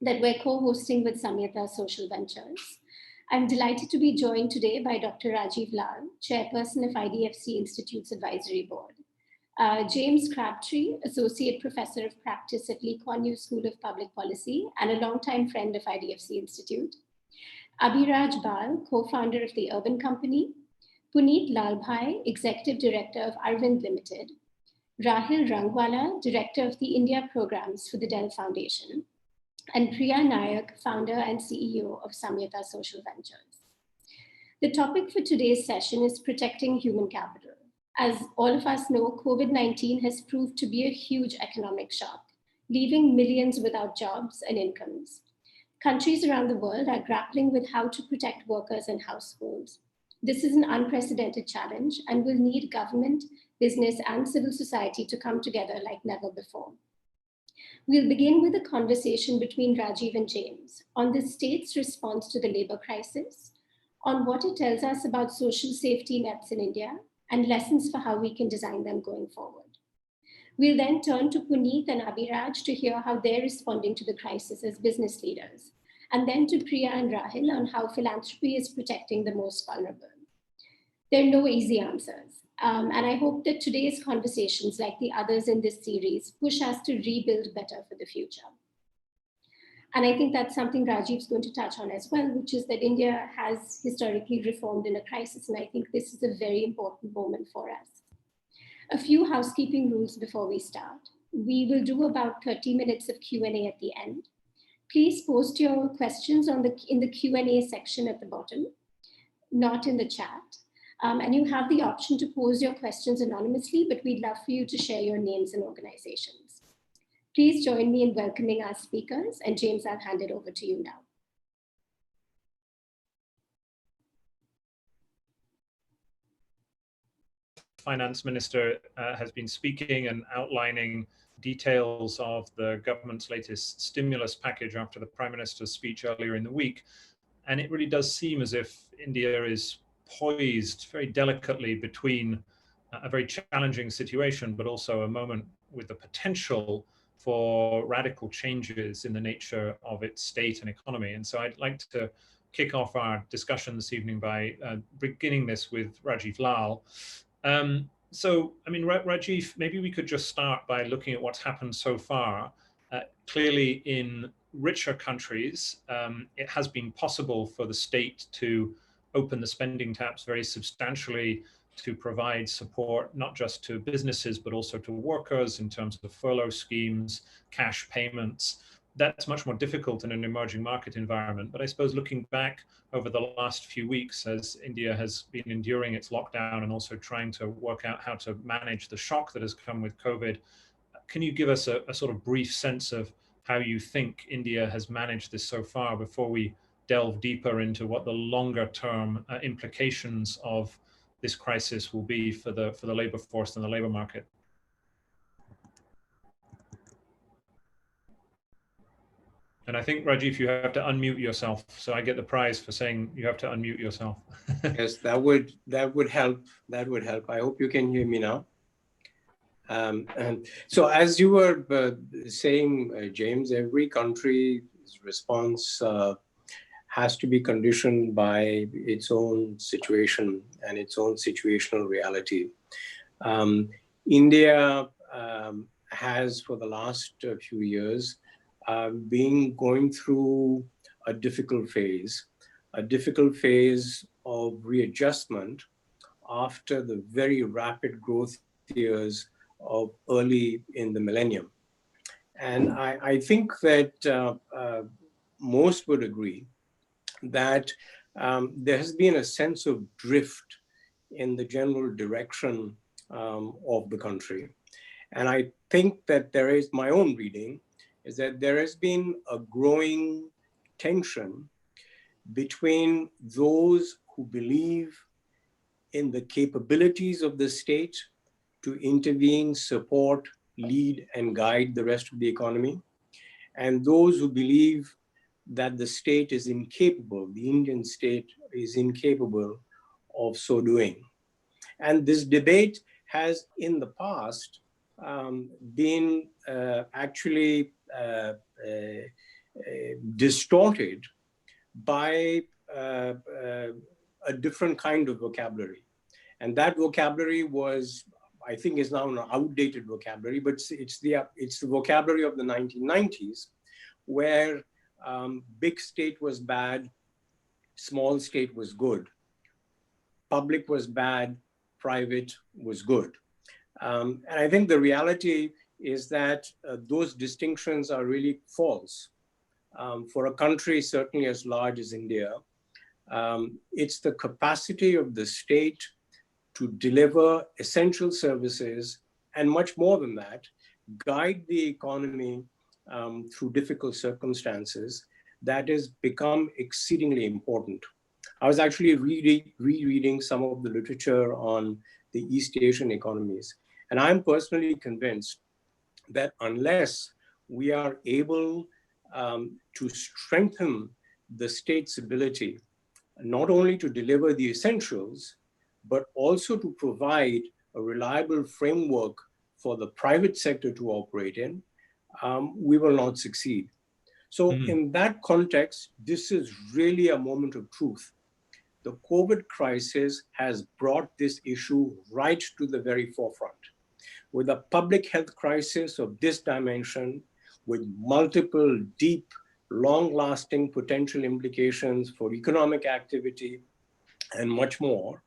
that we're co-hosting with Samhita Social Ventures. I'm delighted to be joined today by Dr. Rajiv Lal, Chairperson of IDFC Institute's Advisory Board. James Crabtree, Associate Professor of Practice at Lee Kuan Yew School of Public Policy and a longtime friend of IDFC Institute. Abhiraj Bal, co-founder of the Urban Company. Puneet Lalbhai, Executive Director of Arvind Limited. Rahil Rangwala, Director of the India Programs for the Dell Foundation. And Priya Nayak, Founder and CEO of Samhita Social Ventures. The topic for today's session is protecting human capital. As all of us know, COVID-19 has proved to be a huge economic shock, leaving millions without jobs and incomes. Countries around the world are grappling with how to protect workers and households. This is an unprecedented challenge and will need government, business, and civil society to come together like never before. We'll begin with a conversation between Rajiv and James on the state's response to the labor crisis, on what it tells us about social safety nets in India, and lessons for how we can design them going forward. We'll then turn to Puneet and Abhiraj to hear how they're responding to the crisis as business leaders, and then to Priya and Rahil on how philanthropy is protecting the most vulnerable. There are no easy answers. And I hope that today's conversations, like the others in this series, push us to rebuild better for the future. And I think that's something Rajiv's going to touch on as well, which is that India has historically reformed in a crisis. And I think this is a very important moment for us. A few housekeeping rules before we start. We will do about 30 minutes of Q&A at the end. Please post your questions in the Q&A section at the bottom, not in the chat. And you have the option to pose your questions anonymously, but we'd love for you to share your names and organizations. Please join me in welcoming our speakers. And James, I'll hand it over to you now. Finance Minister has been speaking and outlining details of the government's latest stimulus package after the Prime Minister's speech earlier in the week. And it really does seem as if India is poised very delicately between a very challenging situation, but also a moment with the potential for radical changes in the nature of its state and economy. And so I'd like to kick off our discussion this evening by beginning this with Rajiv Lal. So, I mean, Rajiv, maybe we could just start by looking at what's happened so far. Clearly, in richer countries, it has been possible for the state to open the spending taps very substantially to provide support, not just to businesses, but also to workers in terms of furlough schemes, cash payments. That's much more difficult in an emerging market environment. But I suppose looking back over the last few weeks, as India has been enduring its lockdown and also trying to work out how to manage the shock that has come with COVID, can you give us a sort of brief sense of how you think India has managed this so far before we delve deeper into what the longer term implications of this crisis will be for the labor force and the labor market? And I think, Rajiv, you have to unmute yourself. So I get the prize for saying you have to unmute yourself. Yes, that would help. That would help. I hope you can hear me now. And so as you were saying, James, every country's response has to be conditioned by its own situation and its own situational reality. India has, for the last few years, been going through a difficult phase of readjustment after the very rapid growth years of early in the millennium. And I think that most would agree that there has been a sense of drift in the general direction of the country. And I think that there is, my own reading, is that there has been a growing tension between those who believe in the capabilities of the state to intervene, support, lead, and guide the rest of the economy, and those who believe that the state is incapable, the Indian state is incapable of so doing. And this debate has in the past been actually distorted by a different kind of vocabulary. And that vocabulary was, I think, is now an outdated vocabulary, but it's the vocabulary of the 1990s, where big state was bad, small state was good, public was bad, private was good. And I think the reality is that those distinctions are really false. For a country certainly as large as India, it's the capacity of the state to deliver essential services, and much more than that, guide the economy through difficult circumstances, that has become exceedingly important. I was actually rereading some of the literature on the East Asian economies, and I'm personally convinced that unless we are able to strengthen the state's ability not only to deliver the essentials, but also to provide a reliable framework for the private sector to operate in, we will not succeed. So in that context, this is really a moment of truth. The COVID crisis has brought this issue right to the very forefront. With a public health crisis of this dimension, with multiple deep, long-lasting potential implications for economic activity and much more,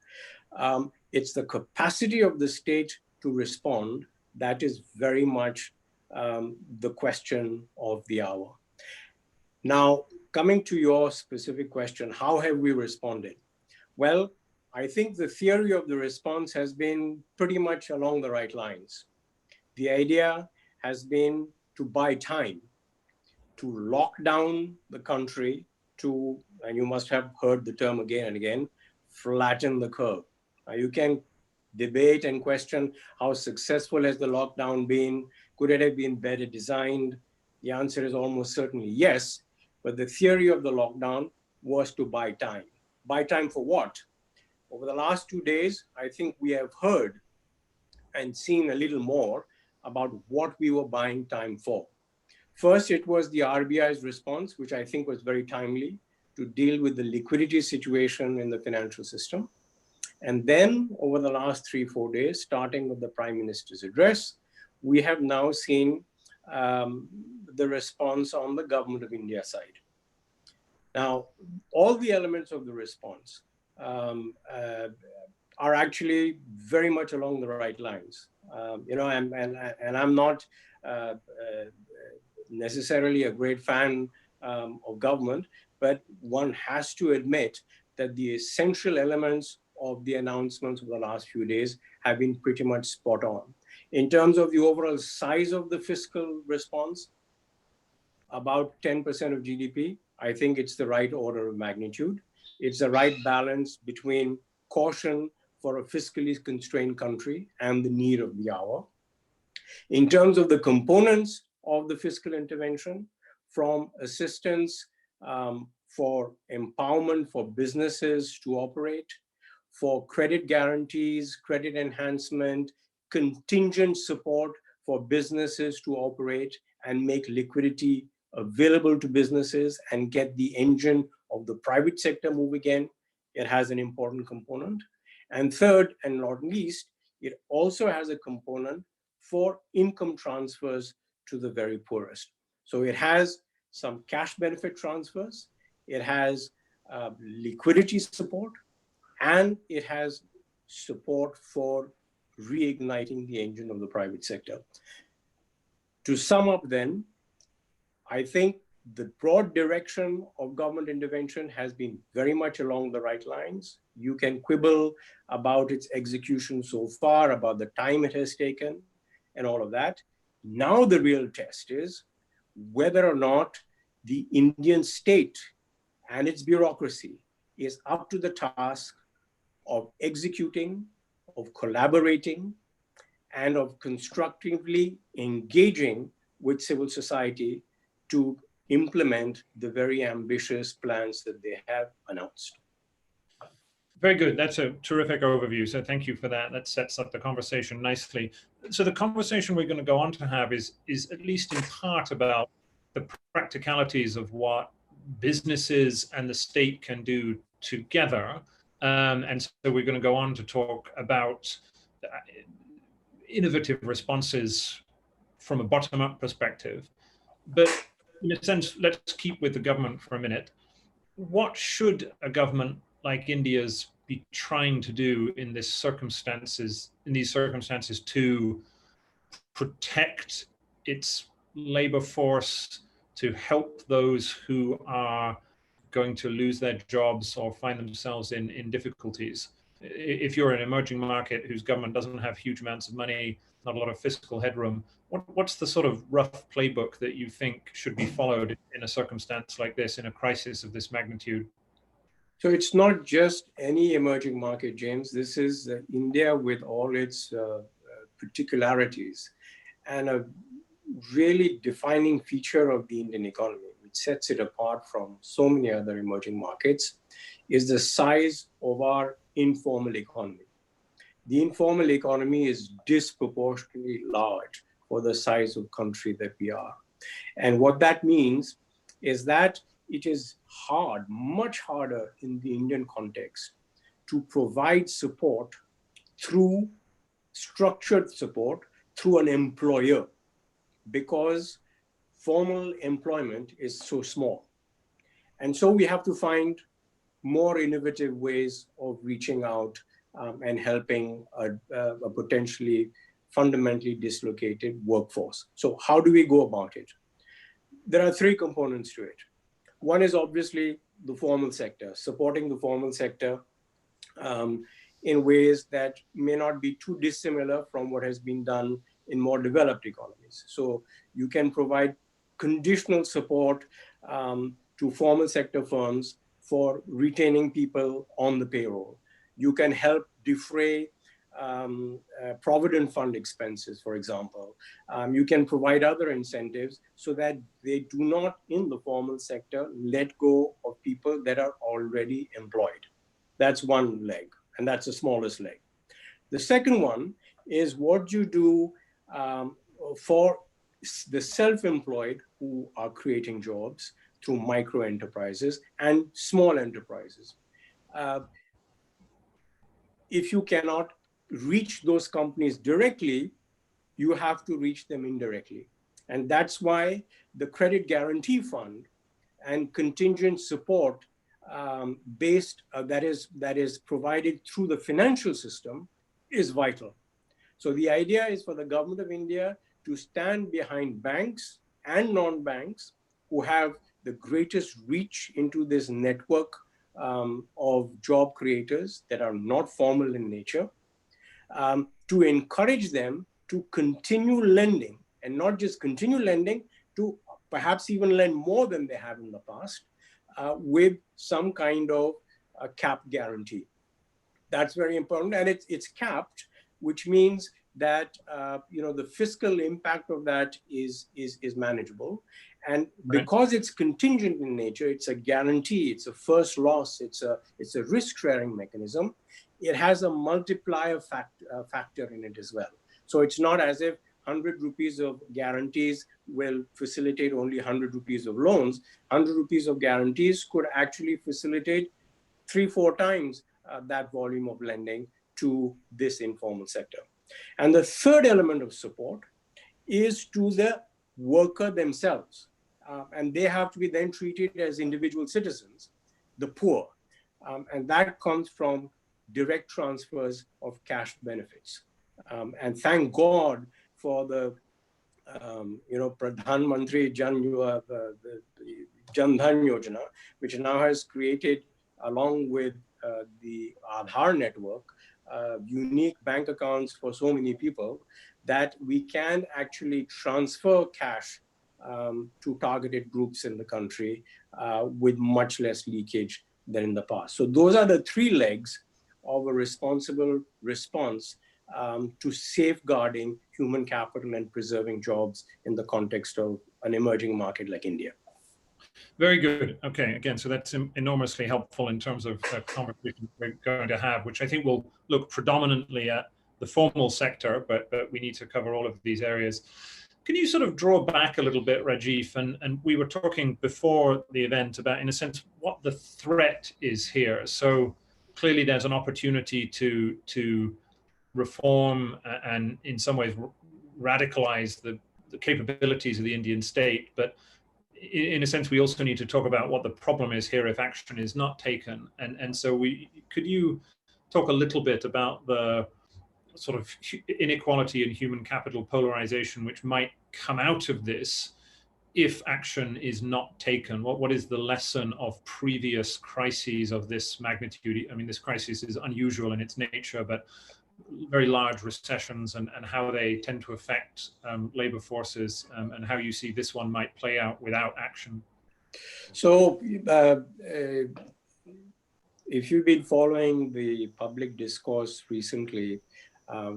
it's the capacity of the state to respond that is very much the question of the hour. Now, coming to your specific question, how have we responded? Well, I think the theory of the response has been pretty much along the right lines. The idea has been to buy time, to lock down the country, to, and you must have heard the term again and again, flatten the curve. You can debate and question how successful has the lockdown been? Could it have been better designed? The answer is almost certainly yes, but the theory of the lockdown was to buy time. Buy time for what? Over the last 2 days, I think we have heard and seen a little more about what we were buying time for. First, it was the RBI's response, which I think was very timely, to deal with the liquidity situation in the financial system. And then over the last 3-4 days, starting with the Prime Minister's address, we have now seen the response on the Government of India side. Now, all the elements of the response are actually very much along the right lines. And I'm not necessarily a great fan of government, but one has to admit that the essential elements of the announcements of the last few days have been pretty much spot on. In terms of the overall size of the fiscal response, about 10% of GDP, I think it's the right order of magnitude. It's the right balance between caution for a fiscally constrained country and the need of the hour. In terms of the components of the fiscal intervention, from assistance for empowerment for businesses to operate, for credit guarantees, credit enhancement, contingent support for businesses to operate and make liquidity available to businesses and get the engine of the private sector move again, it has an important component. And third, and not least, it also has a component for income transfers to the very poorest. So it has some cash benefit transfers, it has liquidity support, and it has support for reigniting the engine of the private sector. To sum up then, I think the broad direction of government intervention has been very much along the right lines. You can quibble about its execution so far, about the time it has taken, and all of that. Now the real test is whether or not the Indian state and its bureaucracy is up to the task of executing, of collaborating, and of constructively engaging with civil society to implement the very ambitious plans that they have announced. Very good. That's a terrific overview. So thank you for that. That sets up the conversation nicely. So the conversation we're going to go on to have is at least in part about the practicalities of what businesses and the state can do together. And so we're going to go on to talk about innovative responses from a bottom-up perspective. But in a sense, let's keep with the government for a minute. What should a government like India's be trying to do in these circumstances to protect its labor force, to help those who are going to lose their jobs or find themselves in difficulties? If you're an emerging market whose government doesn't have huge amounts of money, not a lot of fiscal headroom, what's the sort of rough playbook that you think should be followed in a circumstance like this, in a crisis of this magnitude? So it's not just any emerging market, James. This is India with all its particularities, and a really defining feature of the Indian economy, which sets it apart from so many other emerging markets, is the size of our informal economy. The informal economy is disproportionately large for the size of country that we are. And what that means is that it is hard, much harder in the Indian context, to provide support through structured support through an employer, because formal employment is so small. And so we have to find more innovative ways of reaching out and helping a potentially fundamentally dislocated workforce. So how do we go about it? There are three components to it. One is obviously the formal sector, supporting the formal sector in ways that may not be too dissimilar from what has been done in more developed economies. So you can provide conditional support to formal sector firms for retaining people on the payroll. You can help defray provident fund expenses, for example. You can provide other incentives so that they do not, in the formal sector, let go of people that are already employed. That's one leg, and that's the smallest leg. The second one is what you do for the self-employed who are creating jobs through micro enterprises and small enterprises. If you cannot reach those companies directly, you have to reach them indirectly. And that's why the Credit Guarantee Fund and contingent support that is provided through the financial system is vital. So the idea is for the government of India to stand behind banks and non-banks who have the greatest reach into this network of job creators that are not formal in nature, to encourage them to continue lending, and not just continue lending, to perhaps even lend more than they have in the past, with some kind of cap guarantee. That's very important, and it's capped, which means that the fiscal impact of that is manageable. And because it's contingent in nature, it's a guarantee, it's a first loss, it's a risk-sharing mechanism. It has a multiplier factor in it as well. So it's not as if 100 rupees of guarantees will facilitate only 100 rupees of loans. 100 rupees of guarantees could actually facilitate 3-4 times that volume of lending to this informal sector. And the third element of support is to the worker themselves. And they have to be then treated as individual citizens, the poor. And that comes from direct transfers of cash benefits. And thank God for the Pradhan Mantri Jan Dhan Yojana, which now has created, along with the Aadhaar network, unique bank accounts for so many people, that we can actually transfer cash to targeted groups in the country with much less leakage than in the past. So those are the three legs of a responsible response to safeguarding human capital and preserving jobs in the context of an emerging market like India. Very good. Okay, again, so that's enormously helpful in terms of the conversation we're going to have, which I think will look predominantly at the formal sector, but we need to cover all of these areas. Can you sort of draw back a little bit, Rajiv? And we were talking before the event about, in a sense, what the threat is here. So clearly there's an opportunity to reform and in some ways radicalize the capabilities of the Indian state. But in a sense, we also need to talk about what the problem is here if action is not taken. And so could you talk a little bit about the sort of inequality and human capital polarization which might come out of this if action is not taken? What is the lesson of previous crises of this magnitude? I mean, this crisis is unusual in its nature, but very large recessions and how they tend to affect labor forces, and how you see this one might play out without action. So if you've been following the public discourse recently,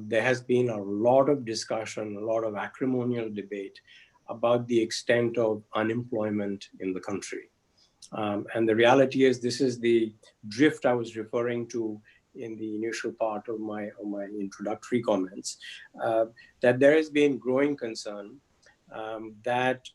there has been a lot of discussion, a lot of acrimonial debate about the extent of unemployment in the country. And the reality is, this is the drift I was referring to in the initial part of my introductory comments, that there has been growing concern that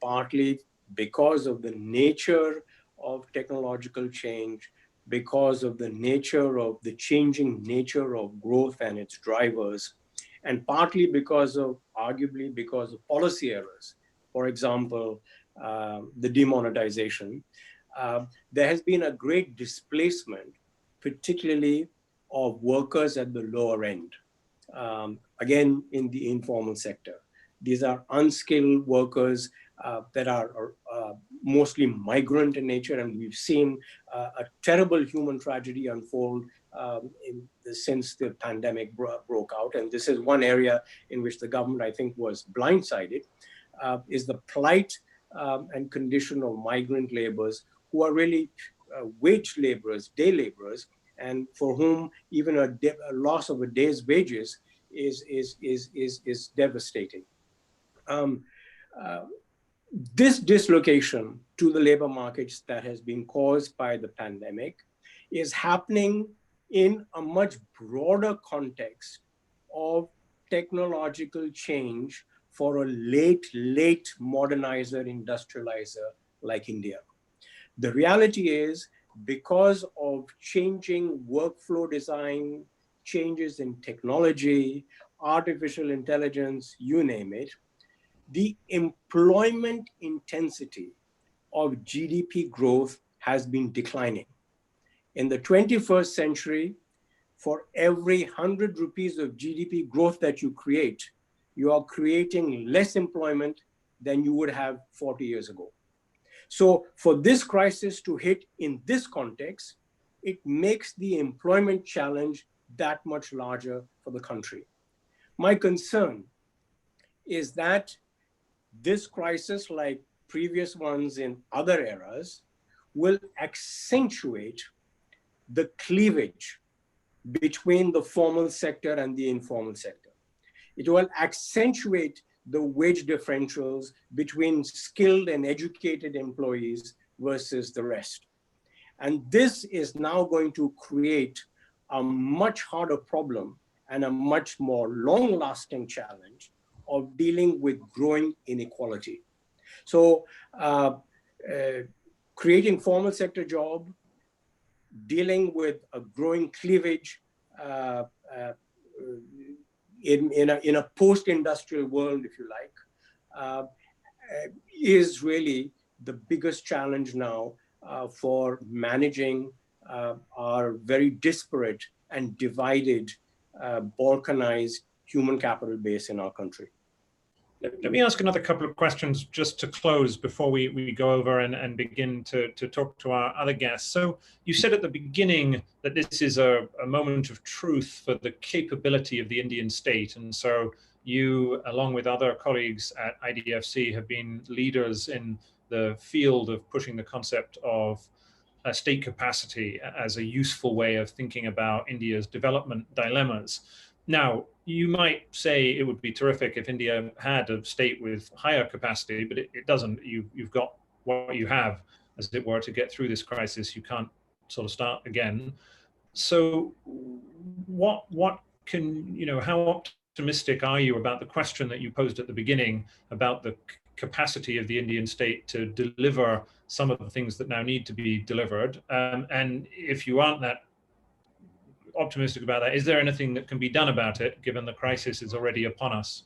partly because of the nature of technological change, because of the nature of the changing nature of growth and its drivers, and partly because of, arguably because of policy errors, for example, the demonetization, there has been a great displacement, particularly of workers at the lower end, again, in the informal sector. These are unskilled workers that are mostly migrant in nature, and we've seen a terrible human tragedy unfold since the pandemic broke out. And this is one area in which the government, I think, was blindsided, is the plight and condition of migrant laborers who are really wage laborers, day laborers, and for whom even a loss of a day's wages is devastating. This dislocation to the labor markets that has been caused by the pandemic is happening in a much broader context of technological change for a late modernizer, industrializer like India. The reality is, because of changing workflow design, changes in technology, artificial intelligence, you name it, the employment intensity of GDP growth has been declining. In the 21st century, for every 100 rupees of GDP growth that you create, you are creating less employment than you would have 40 years ago. So for this crisis to hit in this context, it makes the employment challenge that much larger for the country. My concern is that this crisis, like previous ones in other eras, will accentuate the cleavage between the formal sector and the informal sector. It will accentuate the wage differentials between skilled and educated employees versus the rest. And this is now going to create a much harder problem and a much more long-lasting challenge of dealing with growing inequality. So creating formal sector job, dealing with a growing cleavage in a post-industrial world, if you like, is really the biggest challenge now for managing our very disparate and divided, balkanized human capital base in our country. Let me ask another couple of questions just to close before we go over and begin to talk to our other guests. So you said at the beginning that this is a moment of truth for the capability of the Indian state. And so you, along with other colleagues at IDFC, have been leaders in the field of pushing the concept of state capacity as a useful way of thinking about India's development dilemmas. Now, you might say it would be terrific if India had a state with higher capacity, but it doesn't. You've got what you have, as it were, to get through this crisis. You can't sort of start again. So what can, how optimistic are you about the question that you posed at the beginning about the capacity of the Indian state to deliver some of the things that now need to be delivered? And if you aren't that optimistic about that, is there anything that can be done about it, given the crisis is already upon us?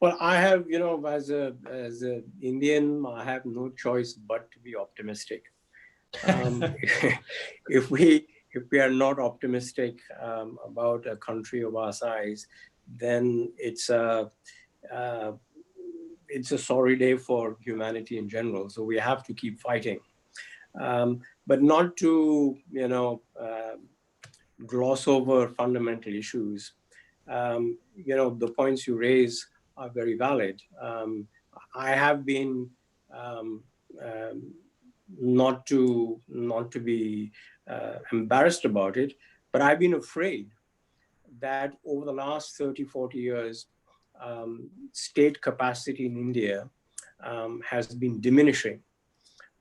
Well, I have, as a Indian, I have no choice but to be optimistic. If we are not optimistic about a country of our size, then it's a sorry day for humanity in general. So we have to keep fighting, but not to gloss over fundamental issues. The points you raise are very valid. I have been not to be embarrassed about it, but I've been afraid that over the last 30, 40 years, state capacity in India has been diminishing.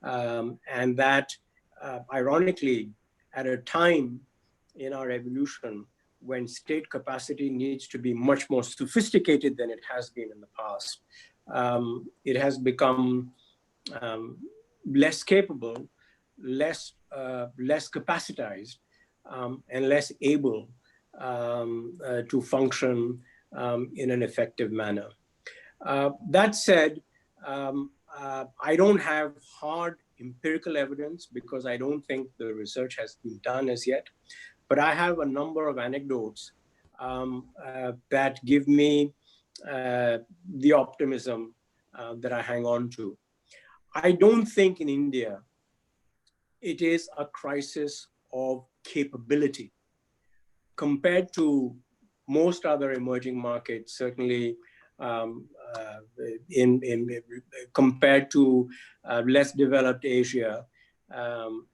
And that, ironically, at a time in our evolution when state capacity needs to be much more sophisticated than it has been in the past, it has become less capable, less capacitized, and less able to function in an effective manner. That said, I don't have hard empirical evidence because I don't think the research has been done as yet, but I have a number of anecdotes that give me the optimism that I hang on to. I don't think in India it is a crisis of capability. Compared to most other emerging markets, certainly compared to less developed Asia,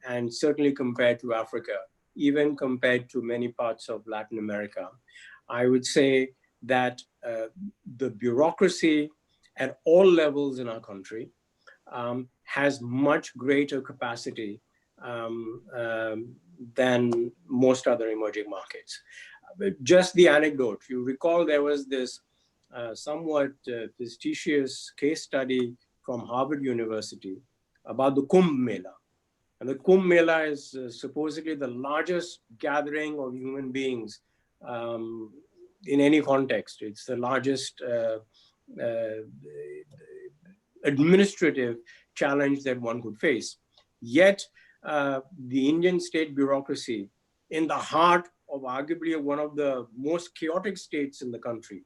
and certainly compared to Africa, even compared to many parts of Latin America, I would say that the bureaucracy at all levels in our country has much greater capacity than most other emerging markets. Just the anecdote, you recall there was this somewhat prestigious case study from Harvard University about the Kumbh Mela. And the Kumbh Mela is supposedly the largest gathering of human beings in any context. It's the largest administrative challenge that one could face. Yet, the Indian state bureaucracy, in the heart of arguably one of the most chaotic states in the country,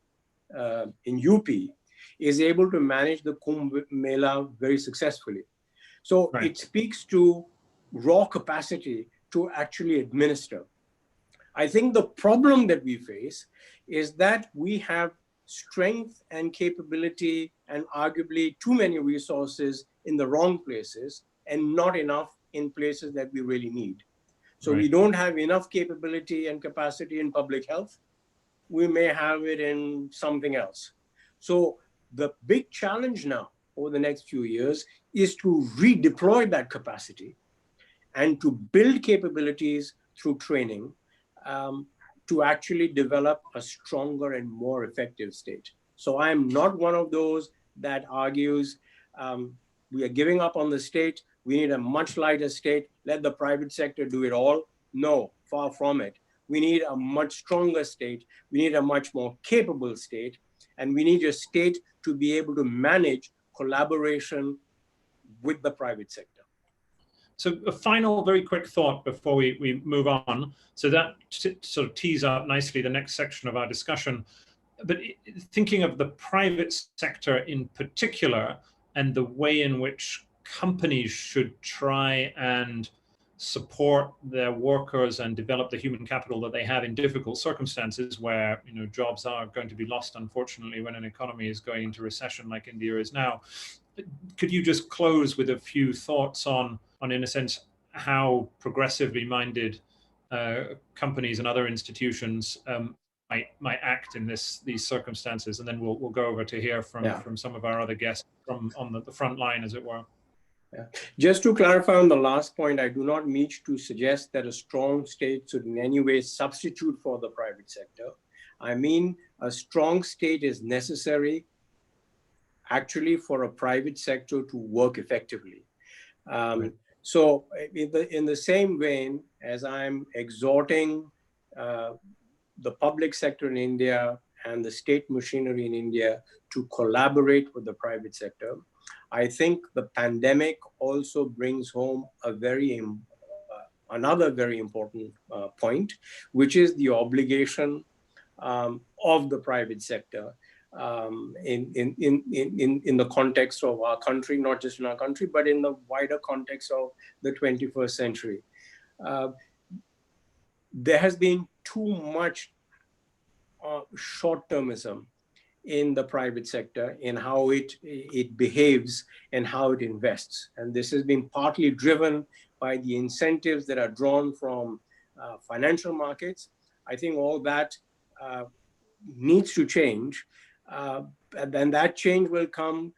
in UP, is able to manage the Kumbh Mela very successfully. So right. It speaks to raw capacity to actually administer. I think the problem that we face is that we have strength and capability and arguably too many resources in the wrong places and not enough in places that we really need. So right. We don't have enough capability and capacity in public health. We may have it in something else. So the big challenge now over the next few years is to redeploy that capacity and to build capabilities through training to actually develop a stronger and more effective state. So I'm not one of those that argues we are giving up on the state, we need a much lighter state, let the private sector do it all. No, far from it. We need a much stronger state, we need a much more capable state, and we need a state to be able to manage collaboration with the private sector. So a final very quick thought before we move on. So that sort of tees up nicely the next section of our discussion. But thinking of the private sector in particular and the way in which companies should try and support their workers and develop the human capital that they have in difficult circumstances where jobs are going to be lost, unfortunately, when an economy is going into recession like India is now. Could you just close with a few thoughts on in a sense, how progressively minded companies and other institutions might act in these circumstances, and then we'll go over to hear from some of our other guests on the front line, as it were. Yeah. Just to clarify on the last point, I do not mean to suggest that a strong state should in any way substitute for the private sector. I mean a strong state is necessary actually for a private sector to work effectively. So in the same vein, as I'm exhorting the public sector in India and the state machinery in India to collaborate with the private sector, I think the pandemic also brings home another very important point, which is the obligation of the private sector in the context of our country, not just in our country, but in the wider context of the 21st century. There has been too much short-termism in the private sector in how it behaves and how it invests. And this has been partly driven by the incentives that are drawn from financial markets. I think all that needs to change. And that change will come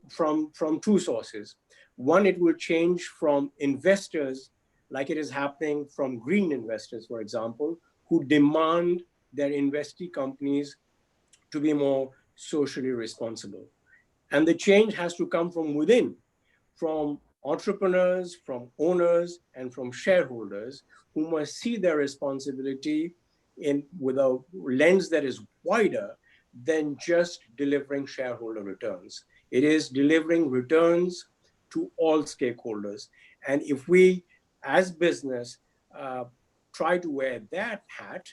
from two sources. One, it will change from investors, like it is happening from green investors, for example, who demand their investee companies to be more socially responsible. And the change has to come from within, from entrepreneurs, from owners, and from shareholders who must see their responsibility with a lens that is wider than just delivering shareholder returns. It is delivering returns to all stakeholders. And if we, as business, try to wear that hat,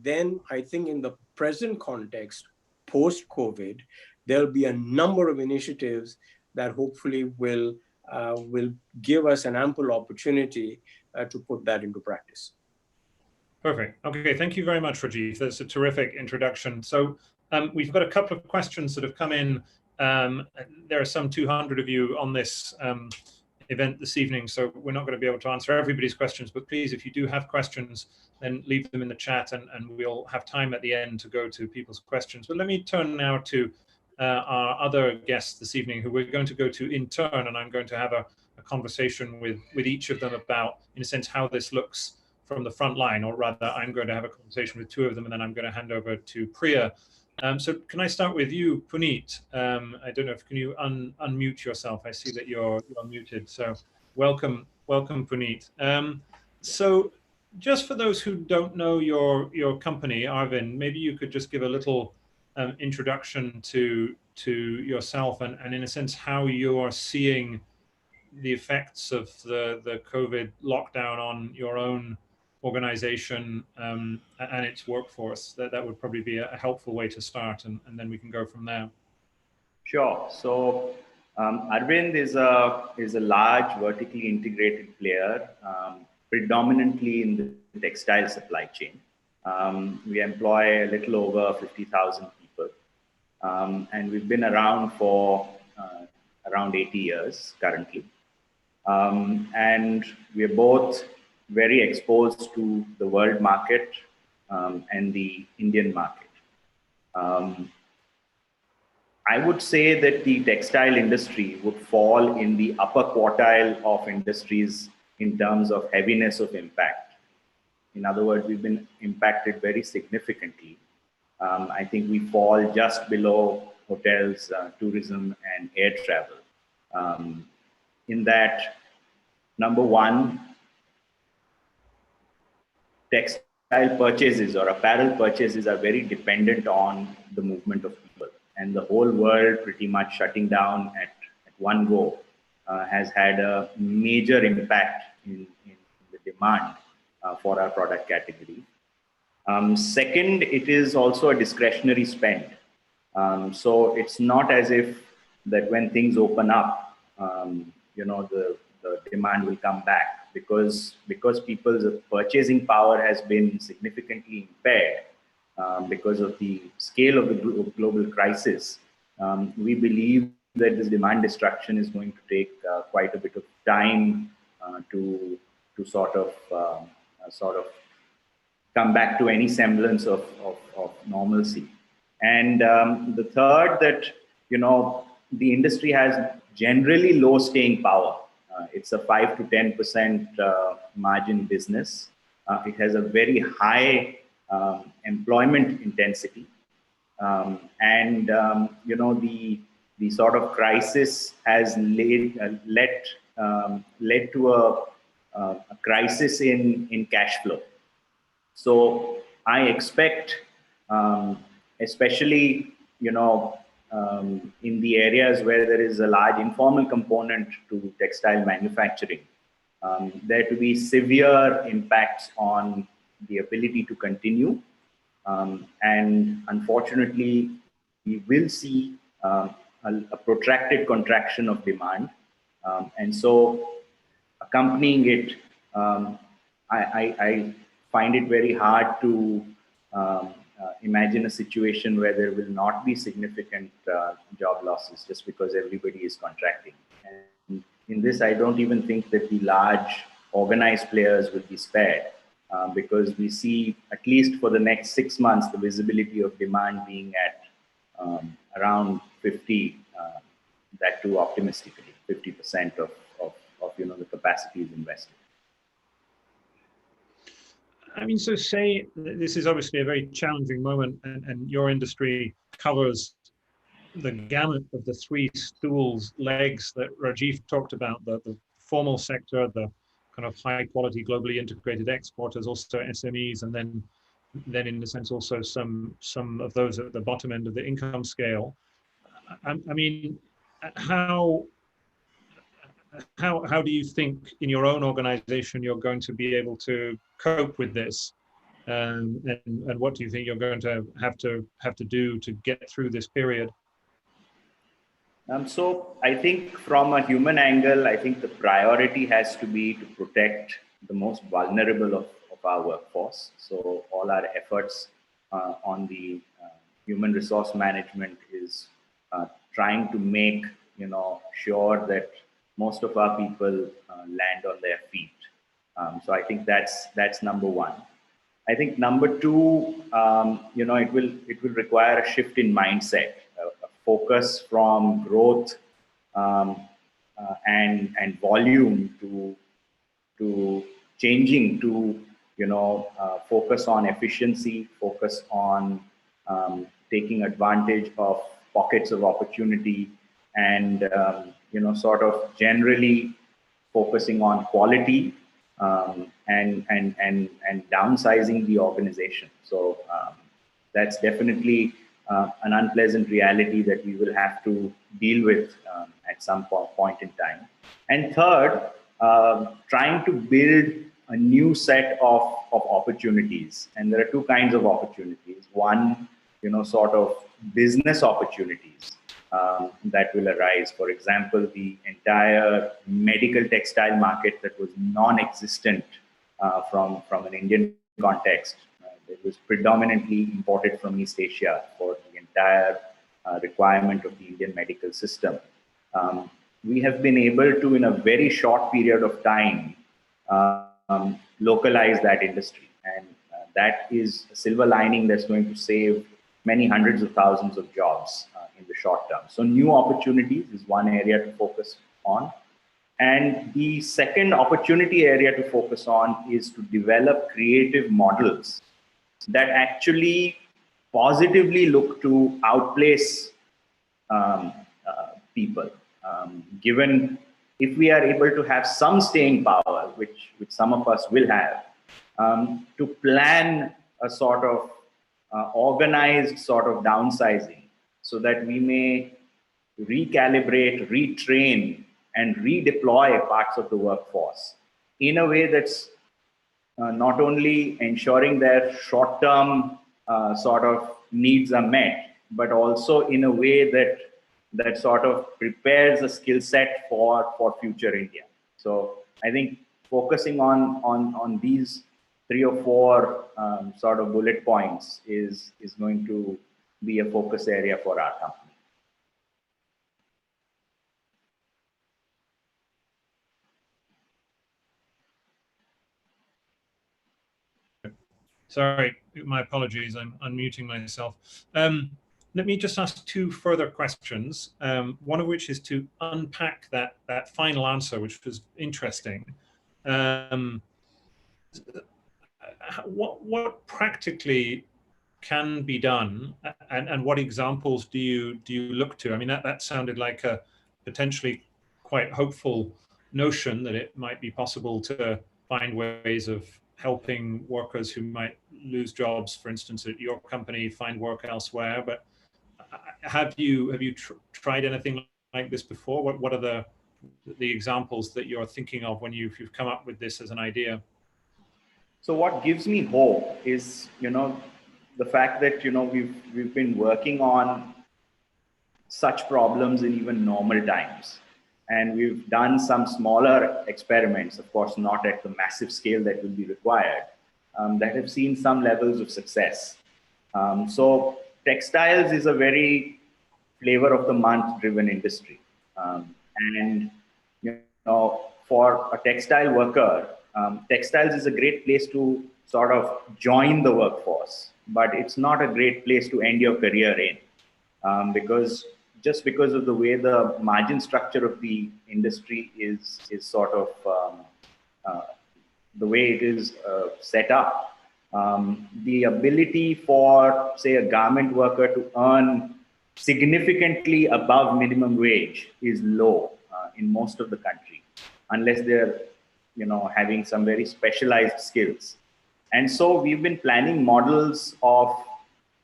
then I think in the present context, post-COVID, there'll be a number of initiatives that hopefully will give us an ample opportunity to put that into practice. Perfect. Okay, thank you very much, Rajiv. That's a terrific introduction. So we've got a couple of questions that have come in. There are some 200 of you on this event this evening, so we're not going to be able to answer everybody's questions, but please, if you do have questions, then leave them in the chat and we'll have time at the end to go to people's questions. But let me turn now to our other guests this evening, who we're going to go to in turn, and I'm going to have a conversation with each of them about, in a sense, how this looks from the front line, or rather, I'm going to have a conversation with two of them, and then I'm going to hand over to Priya. So can I start with you, Puneet? I don't know if can you unmute yourself? I see that you're muted. So welcome, Puneet. So just for those who don't know your company, Arvind, maybe you could just give a little introduction to yourself and in a sense how you are seeing the effects of the COVID lockdown on your own organization and its workforce. That would probably be a helpful way to start, and then we can go from there. Sure. So Arvind is a large vertically integrated player, predominantly in the textile supply chain. We employ a little over 50,000 people, and we've been around for around 80 years currently. And we're both very exposed to the world market and the Indian market. I would say that the textile industry would fall in the upper quartile of industries in terms of heaviness of impact. In other words, we've been impacted very significantly. I think we fall just below hotels, tourism, and air travel. In that, number one, textile purchases or apparel purchases are very dependent on the movement of people, and the whole world pretty much shutting down at one go has had a major impact in the demand for our product category. Second, it is also a discretionary spend. So it's not as if that when things open up, the demand will come back, because people's purchasing power has been significantly impaired because of the scale of the global crisis. We believe that this demand destruction is going to take quite a bit of time to sort of come back to any semblance of normalcy. And the third, that the industry has generally low staying power. It's a 5 to 10% margin business. It has a very high employment intensity. You know, the sort of crisis has led to a crisis in cash flow. So I expect, especially, you know, in the areas where there is a large informal component to textile manufacturing, there to be severe impacts on the ability to continue. And unfortunately, we will see a protracted contraction of demand. And so accompanying it, I find it very hard to imagine a situation where there will not be significant job losses just because everybody is contracting. And in this, I don't even think that the large organized players will be spared, because we see, at least for the next 6 months, the visibility of demand being at around 50, that too optimistically, 50% of you know, the capacity is invested. I mean, so say this is obviously a very challenging moment, and your industry covers the gamut of the three stools, legs that Rajiv talked about, the formal sector, the kind of high quality, globally integrated exporters, also SMEs, and then in a sense also some of those at the bottom end of the income scale. I mean, how do you think in your own organization you're going to be able to cope with this, and what do you think you're going to have to do to get through this period? So I think from a human angle, I think the priority has to be to protect the most vulnerable of our workforce. So all our efforts on the human resource management is trying to make, you know, sure that most of our people land on their feet. So I think that's number one. I think number two, you know, it will require a shift in mindset, a focus from growth and volume to changing to, you know, focus on efficiency, focus on taking advantage of pockets of opportunity, and you know, sort of generally focusing on quality and downsizing the organization. So that's definitely an unpleasant reality that we will have to deal with at some point in time. And third, trying to build a new set of opportunities. And there are two kinds of opportunities. One, you know, sort of business opportunities that will arise. For example, the entire medical textile market that was non-existent from an Indian context. It was predominantly imported from East Asia for the entire requirement of the Indian medical system. We have been able to, in a very short period of time, localize that industry. And that is a silver lining that's going to save many hundreds of thousands of jobs in the short term. So new opportunities is one area to focus on. And the second opportunity area to focus on is to develop creative models that actually positively look to outplace people. Given if we are able to have some staying power, which some of us will have, to plan a sort of organized sort of downsizing so that we may recalibrate, retrain, and redeploy parts of the workforce in a way that's not only ensuring their short-term sort of needs are met, but also in a way that sort of prepares a skill set for future India. So I think focusing on these 3 or 4 sort of bullet points is going to be a focus area for our company. Sorry, my apologies, I'm unmuting myself. Let me just ask 2 further questions, one of which is to unpack that final answer, which was interesting. What practically can be done, and what examples do you look to? I mean, that sounded like a potentially quite hopeful notion that it might be possible to find ways of helping workers who might lose jobs, for instance, at your company, find work elsewhere. But have you tried anything like this before? What are the examples that you're thinking of when you've come up with this as an idea? So what gives me hope is, the fact that, we've been working on such problems in even normal times. And we've done some smaller experiments, of course, not at the massive scale that will be required, that have seen some levels of success. So textiles is a very flavor of the month driven industry. And, for a textile worker, textiles is a great place to sort of join the workforce, but it's not a great place to end your career in, because of the way the margin structure of the industry is sort of the way it is set up. The ability for, say, a garment worker to earn significantly above minimum wage is low in most of the country, unless they're having some very specialized skills. And so we've been planning models of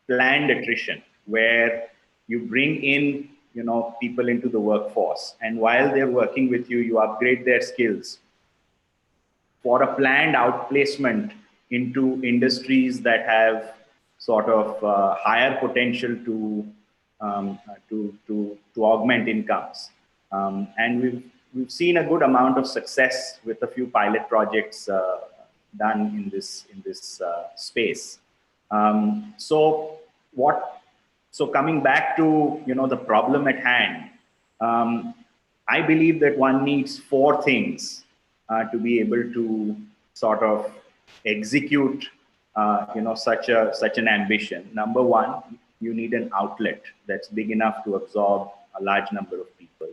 planned attrition, where you bring in people into the workforce, and while they're working with you, you upgrade their skills for a planned outplacement into industries that have sort of higher potential to augment incomes. And we've seen a good amount of success with a few pilot projects done in this space. So coming back to the problem at hand, I believe that one needs four things to be able to sort of execute such an ambition. Number one, you need an outlet that's big enough to absorb a large number of people.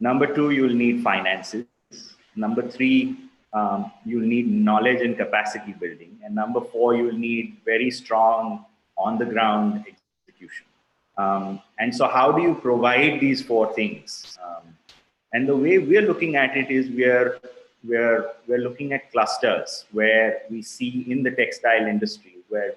Number two, you'll need finances. Number three, you'll need knowledge and capacity building. And number four, you'll need very strong on-the-ground execution. And so how do you provide these four things? And the way we're looking at it is we're looking at clusters where we see in the textile industry where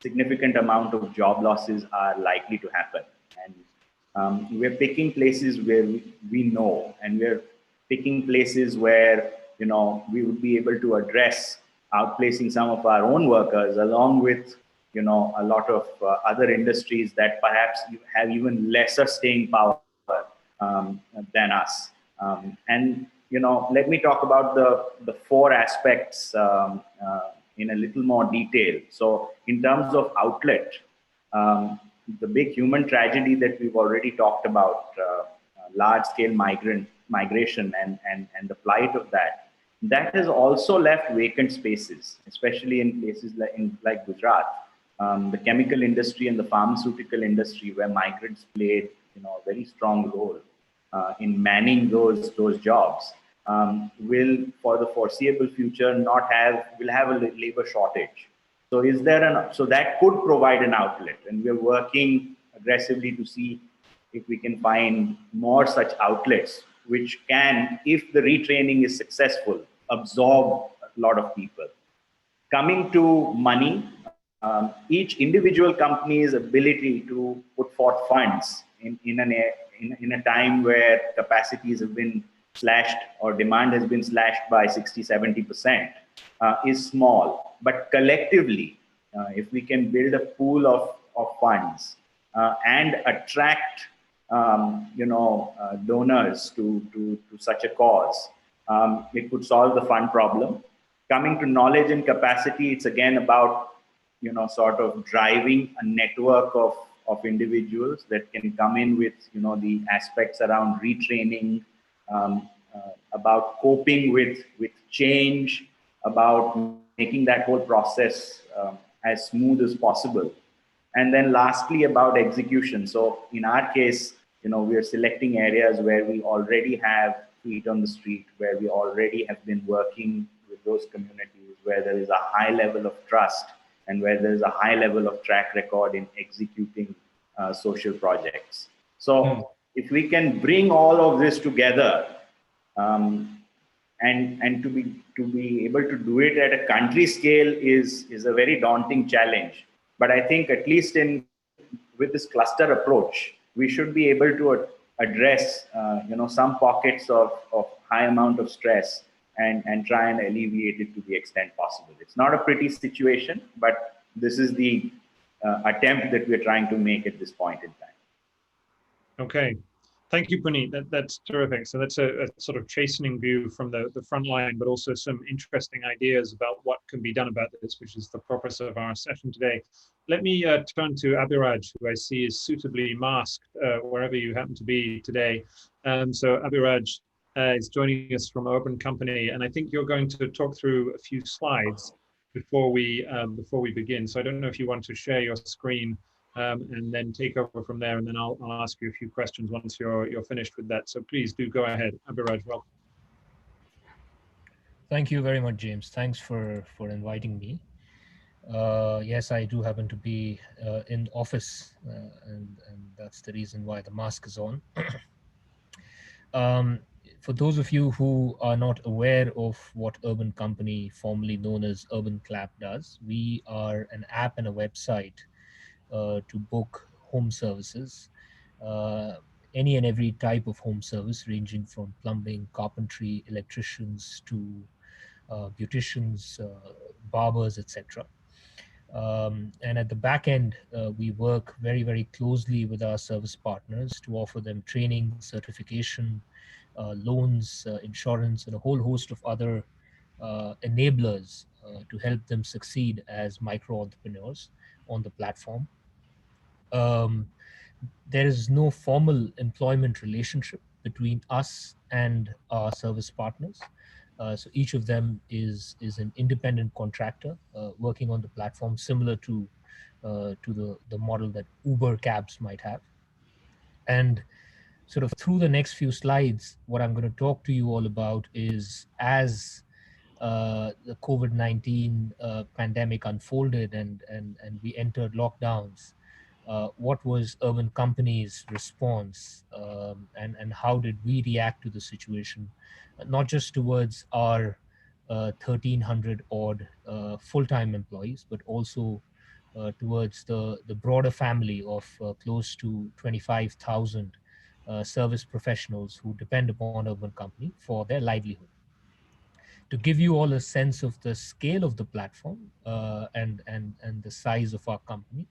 significant amount of job losses are likely to happen. And we're picking places where we know, and we're picking places where we would be able to address outplacing some of our own workers, along with a lot of other industries that perhaps have even lesser staying power than us. And let me talk about the four aspects in a little more detail. So in terms of outlet, the big human tragedy that we've already talked about, large-scale migration and the plight of that has also left vacant spaces, especially in places like Gujarat. The chemical industry and the pharmaceutical industry, where migrants played a very strong role in manning those jobs, will for the foreseeable future will have a labor shortage. So so that could provide an outlet, and we're working aggressively to see if we can find more such outlets, which can, if the retraining is successful, absorb a lot of people. Coming to money, each individual company's ability to put forth funds in a time where capacities have been slashed or demand has been slashed by 60-70% is small. But collectively, if we can build a pool of funds and attract donors to such a cause, it could solve the fund problem. Coming to knowledge and capacity, it's again about sort of driving a network of individuals that can come in with the aspects around retraining, about coping with change, about making that whole process as smooth as possible. And then lastly, about execution. So in our case, we are selecting areas where we already have feet on the street, where we already have been working with those communities, where there is a high level of trust and where there's a high level of track record in executing social projects. So if we can bring all of this together, and to be able to do it at a country scale is a very daunting challenge. But I think at least with this cluster approach, we should be able to address some pockets of high amount of stress and try and alleviate it to the extent possible. It's not a pretty situation, but this is the attempt that we're trying to make at this point in time. Okay. Thank you, Puneet. That's terrific. So that's a sort of chastening view from the front line, but also some interesting ideas about what can be done about this, which is the purpose of our session today. Let me turn to Abhiraj, who I see is suitably masked wherever you happen to be today. So Abhiraj is joining us from Urban Company, and I think you're going to talk through a few slides before we begin. So I don't know if you want to share your screen and then take over from there, and then I'll ask you a few questions once you're finished with that. So please do go ahead. Abhiraj, welcome. Thank you very much, James. Thanks for inviting me. Yes, I do happen to be in office, and that's the reason why the mask is on. For those of you who are not aware of what Urban Company, formerly known as Urban Clap, does, we are an app and a website to book home services, any and every type of home service, ranging from plumbing, carpentry, electricians to beauticians, barbers, etc. And at the back end, we work very, very closely with our service partners to offer them training, certification, loans, insurance, and a whole host of other enablers to help them succeed as micro entrepreneurs on the platform. There is no formal employment relationship between us and our service partners. So each of them is an independent contractor working on the platform, similar to the model that Uber cabs might have. And sort of through the next few slides, what I'm going to talk to you all about is, as the COVID-19 pandemic unfolded and we entered lockdowns, what was Urban Company's response, and how did we react to the situation, not just towards our 1,300 odd full-time employees, but also towards the broader family of close to 25,000 service professionals who depend upon Urban Company for their livelihood. To give you all a sense of the scale of the platform and the size of our company,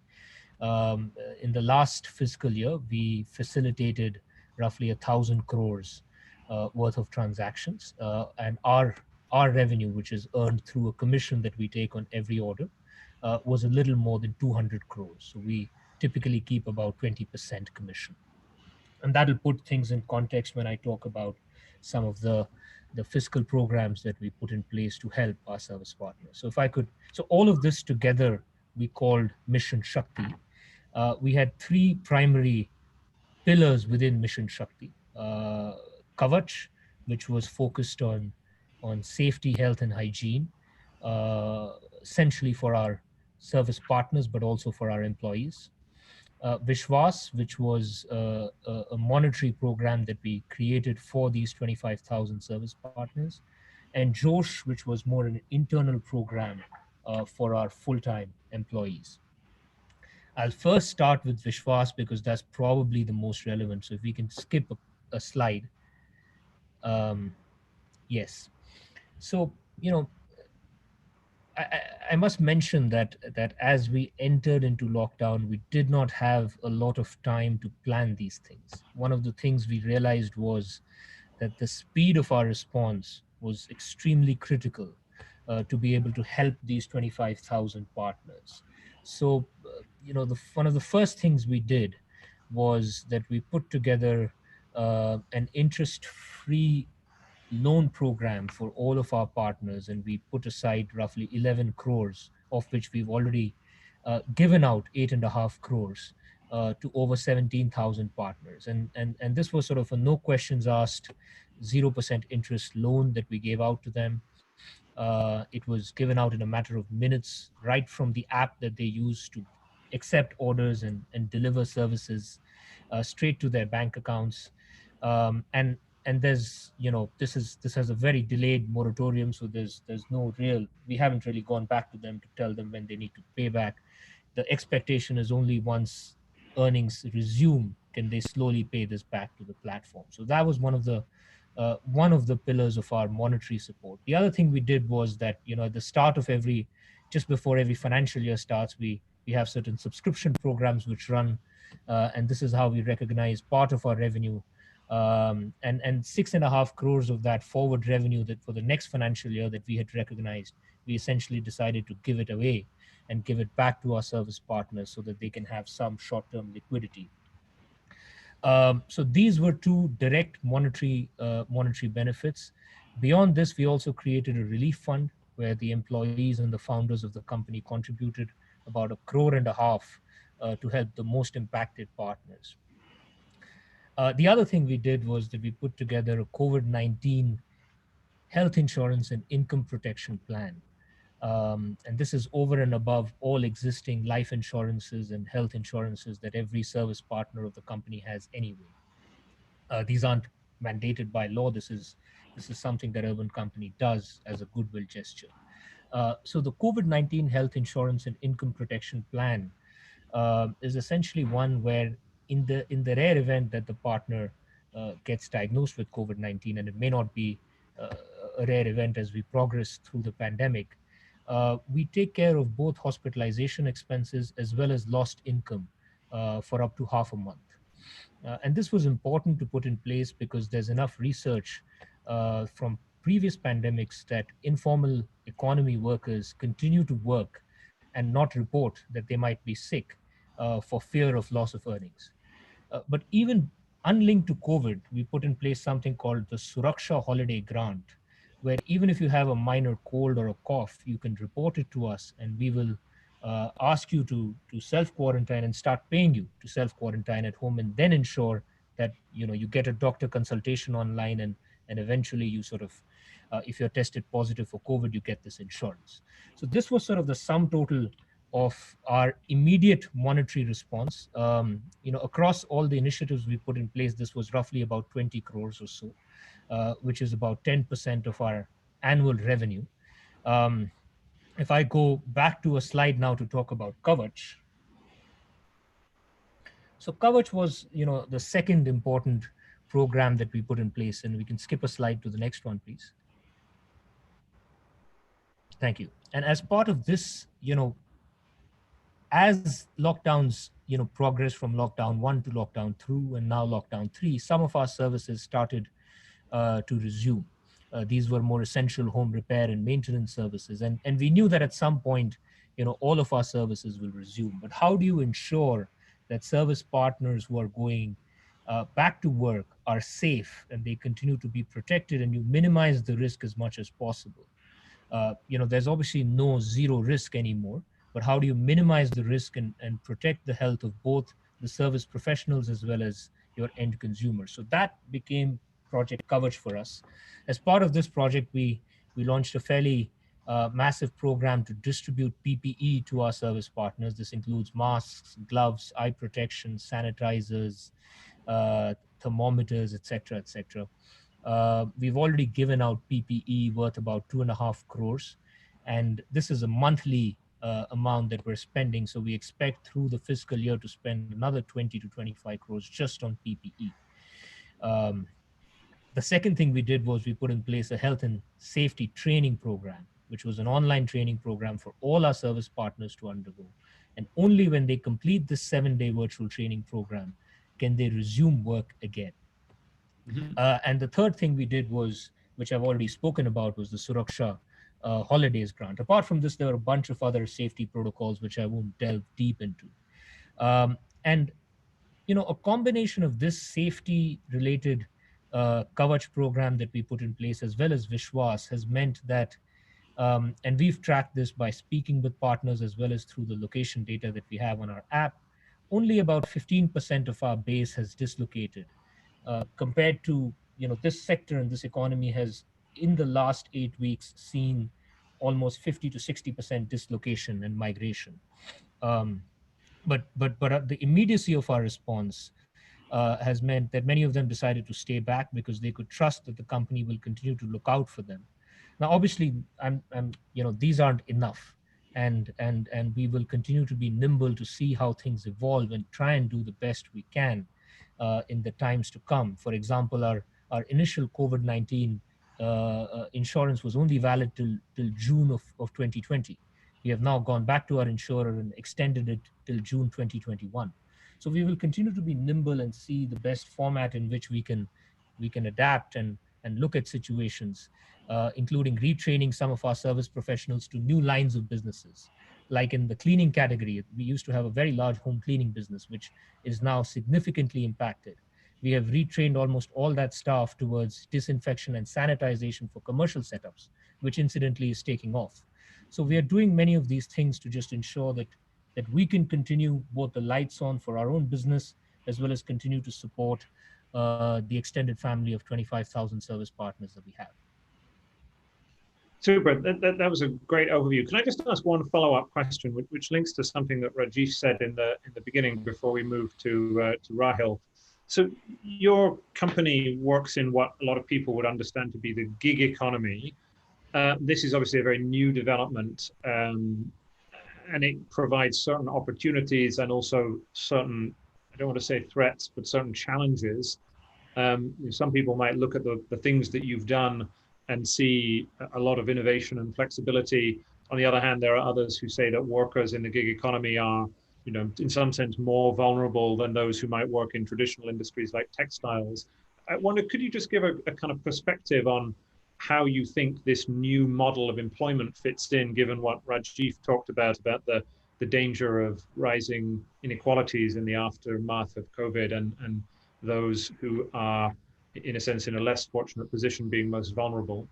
in the last fiscal year, we facilitated roughly 1,000 crores worth of transactions, and our revenue, which is earned through a commission that we take on every order, was a little more than 200 crores. So we typically keep about 20% commission. And that'll put things in context when I talk about some of the fiscal programs that we put in place to help our service partners. So if I could, so all of this together, we called Mission Shakti. We had three primary pillars within Mission Shakti. Kavach, which was focused on safety, health, and hygiene, essentially for our service partners, but also for our employees. Vishwas, which was a monetary program that we created for these 25,000 service partners, and Josh, which was more an internal program for our full-time employees. I'll first start with Vishwas because that's probably the most relevant. So if we can skip a slide. Yes. So, I must mention that as we entered into lockdown, we did not have a lot of time to plan these things. One of the things we realized was that the speed of our response was extremely critical to be able to help these 25,000 partners. So, one of the first things we did was that we put together an interest-free loan program for all of our partners, and we put aside roughly 11 crores, of which we've already given out 8.5 crores to over 17,000 partners. And this was sort of a no questions asked, 0% interest loan that we gave out to them. It was given out in a matter of minutes, right from the app that they use to accept orders and deliver services straight to their bank accounts. And there's, this has a very delayed moratorium, so there's no real, we haven't really gone back to them to tell them when they need to pay back. The expectation is only once earnings resume can they slowly pay this back to the platform. So that was one of the pillars of our monetary support. The other thing we did was that, at the start of just before every financial year starts, we have certain subscription programs which run, and this is how we recognize part of our revenue. And 6.5 crores of that forward revenue that for the next financial year that we had recognized, we essentially decided to give it away and give it back to our service partners so that they can have some short-term liquidity. So these were two direct monetary benefits. Beyond this, we also created a relief fund where the employees and the founders of the company contributed about 1.5 crore to help the most impacted partners. The other thing we did was that we put together a COVID-19 health insurance and income protection plan. And this is over and above all existing life insurances and health insurances that every service partner of the company has anyway. These aren't mandated by law. This is something that Urban Company does as a goodwill gesture. So the COVID-19 health insurance and income protection plan is essentially one where in the rare event that the partner gets diagnosed with COVID-19, and it may not be uh, a rare event as we progress through the pandemic, we take care of both hospitalization expenses as well as lost income for up to half a month. And this was important to put in place because there's enough research from previous pandemics that informal economy workers continue to work and not report that they might be sick for fear of loss of earnings. But even unlinked to COVID, we put in place something called the Suraksha Holiday Grant, where even if you have a minor cold or a cough, you can report it to us and we will ask you to self quarantine and start paying you to self quarantine at home, and then ensure that you get a doctor consultation online, and eventually you sort of if you're tested positive for COVID, you get this insurance. So this was sort of the sum total of our immediate monetary response. Across all the initiatives we put in place, this was roughly about 20 crores or so, which is about 10% of our annual revenue. Um, if I go back to a slide now to talk about Kavach. So Kavach was, the second important program that we put in place, and we can skip a slide to the next one, please. Thank you. And as part of this, as lockdowns, progress from lockdown 1 to lockdown 2 and now lockdown 3, some of our services started to resume. These were more essential home repair and maintenance services. And we knew that at some point, all of our services will resume. But how do you ensure that service partners who are going back to work are safe and they continue to be protected, and you minimize the risk as much as possible? There's obviously no zero risk anymore, but how do you minimize the risk and protect the health of both the service professionals as well as your end consumers? So that became Project Kavach for us. As part of this project, we launched a fairly massive program to distribute PPE to our service partners. This includes masks, gloves, eye protection, sanitizers, thermometers, etc., etc. We've already given out PPE worth about 2.5 crores, and this is a monthly amount that we're spending. So we expect through the fiscal year to spend another 20 to 25 crores just on PPE. The second thing we did was we put in place a health and safety training program, which was an online training program for all our service partners to undergo. And only when they complete this 7-day virtual training program can they resume work again. Mm-hmm. And the third thing we did was, which I've already spoken about, was the Suraksha Holidays Grant. Apart from this, there are a bunch of other safety protocols, which I won't delve deep into. And a combination of this safety-related Kavach program that we put in place, as well as Vishwas, has meant that, and we've tracked this by speaking with partners as well as through the location data that we have on our app, only about 15% of our base has dislocated. Compared to, this sector and this economy has, in the last 8 weeks, seen almost 50 to 60% dislocation and migration. Um, but the immediacy of our response has meant that many of them decided to stay back because they could trust that the company will continue to look out for them. Now, obviously, these aren't enough, and we will continue to be nimble to see how things evolve and try and do the best we can in the times to come. For example, our initial COVID-19 insurance was only valid till June of 2020. We have now gone back to our insurer and extended it till June 2021. So we will continue to be nimble and see the best format in which we can adapt and look at situations, including retraining some of our service professionals to new lines of businesses. Like in the cleaning category, we used to have a very large home cleaning business, which is now significantly impacted. We have retrained almost all that staff towards disinfection and sanitization for commercial setups, which incidentally is taking off. So we are doing many of these things to just ensure that we can continue both the lights on for our own business as well as continue to support the extended family of 25,000 service partners that we have. Super. That was a great overview. Can I just ask one follow-up question, which links to something that Rajesh said in the beginning before we move to Rahil? So your company works in what a lot of people would understand to be the gig economy. This is obviously a very new development, and it provides certain opportunities and also certain, I don't want to say threats, but certain challenges. Some people might look at the things that you've done and see a lot of innovation and flexibility. On the other hand, there are others who say that workers in the gig economy are, in some sense, more vulnerable than those who might work in traditional industries like textiles. I wonder, could you just give a kind of perspective on how you think this new model of employment fits in, given what Rajiv talked about the danger of rising inequalities in the aftermath of COVID and those who are, in a sense, in a less fortunate position being most vulnerable?